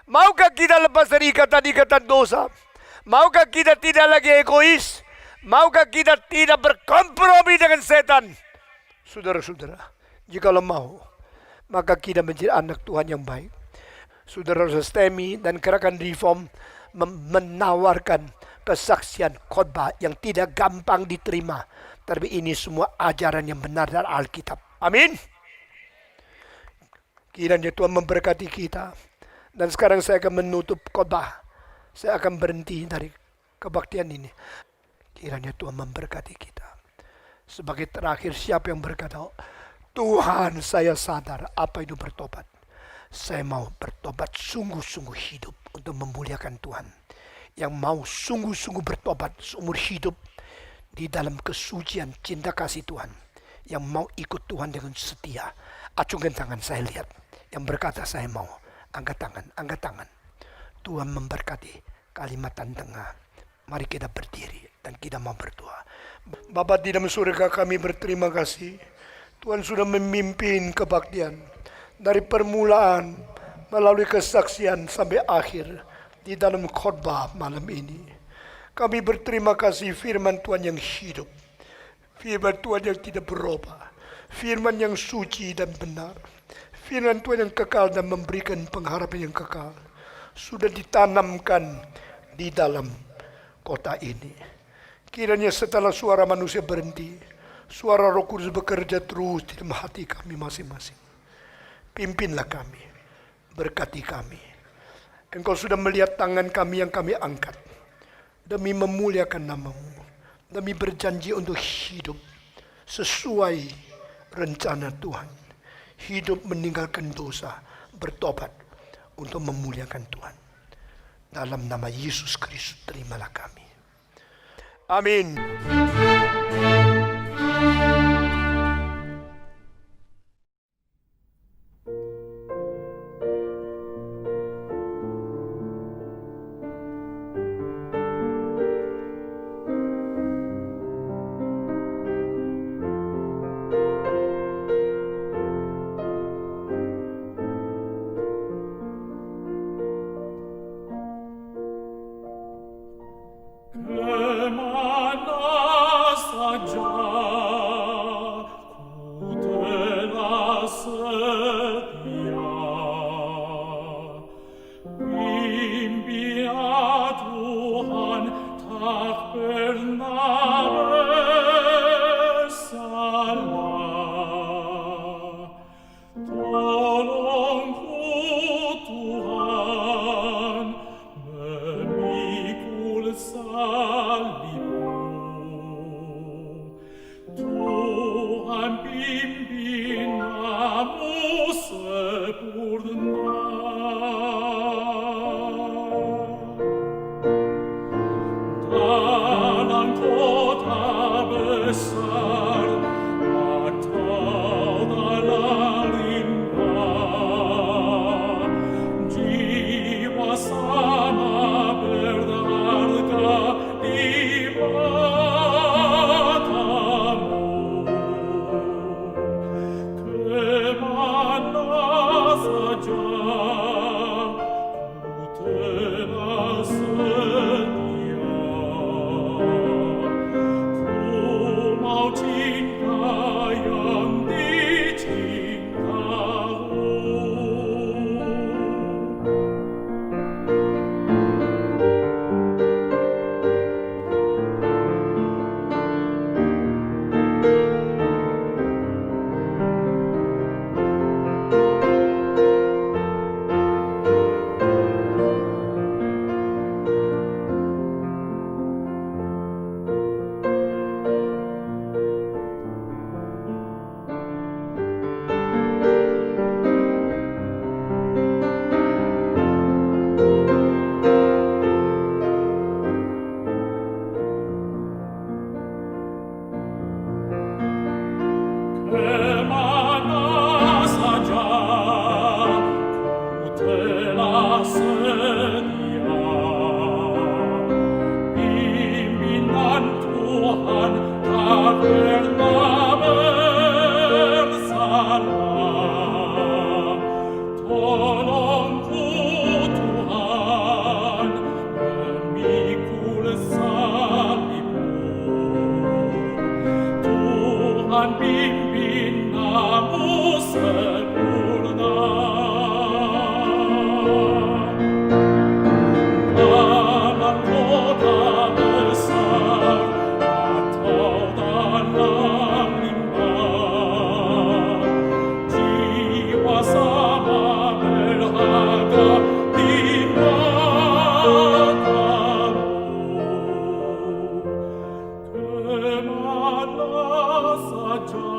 Maukah kita lepas dari ikatan-ikatan dosa? Maukah kita tidak lagi egois? Maukah kita tidak berkompromi dengan setan? Saudara-saudara, jikalau mau, maka kita menjadi anak Tuhan yang baik. Saudara-saudara STEMI dan gerakan reform menawarkan kesaksian khotbah yang tidak gampang diterima. Tapi ini semua ajaran yang benar dari Alkitab. Amin. Kiranya Tuhan memberkati kita. Dan sekarang saya akan menutup khotbah. Saya akan berhenti dari kebaktian ini. Kiranya Tuhan memberkati kita. Sebagai terakhir, siapa yang berkata, Tuhan, saya sadar apa itu bertobat. Saya mau bertobat sungguh-sungguh hidup untuk memuliakan Tuhan. Yang mau sungguh-sungguh bertobat seumur hidup di dalam kesucian cinta kasih Tuhan. Yang mau ikut Tuhan dengan setia. Acungkan tangan, saya lihat. Yang berkata saya mau. Angkat tangan, angkat tangan. Tuhan memberkati Kalimantan Tengah. Mari kita berdiri dan kita mau berdoa. Bapa di dalam surga, kami berterima kasih. Tuhan sudah memimpin kebaktian. Dari permulaan melalui kesaksian sampai akhir di dalam khotbah malam ini. Kami berterima kasih firman Tuhan yang hidup. Firman Tuhan yang tidak berubah. Firman yang suci dan benar. Firman Tuhan yang kekal dan memberikan pengharapan yang kekal. Sudah ditanamkan di dalam kota ini. Kiranya setelah suara manusia berhenti, suara Roh Kudus bekerja terus di dalam hati kami masing-masing. Pimpinlah kami, berkati kami. Engkau sudah melihat tangan kami yang kami angkat. Demi memuliakan nama-Mu. Demi berjanji untuk hidup sesuai rencana Tuhan. Hidup meninggalkan dosa, bertobat untuk memuliakan Tuhan. Dalam nama Yesus Kristus terimalah kami. Amin. Kemana saja ku telah setia, bimbingan Tuhan tak pernah bersalah. Tolongku Tuhan, memikul salibmu. Tuhan pimpin namu sempurna. Dalam kota besar atau dalam rimba, jiwa sama berharga di matamu. Kemana saja ku telah setia, ku mau cinta yang dicintamu. Kemana saja ku telah setia, pimpinan Tuhan tak pernah bersalah. Tolongku Tuhan, memikul salibmu. Tuhan pimpin namu sempurna. Dalam kota besar atau dalam rimba, jiwa sama berharga di matamu. Kemana saja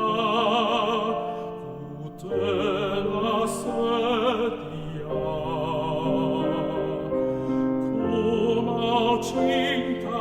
ku telah setia, ku mau cinta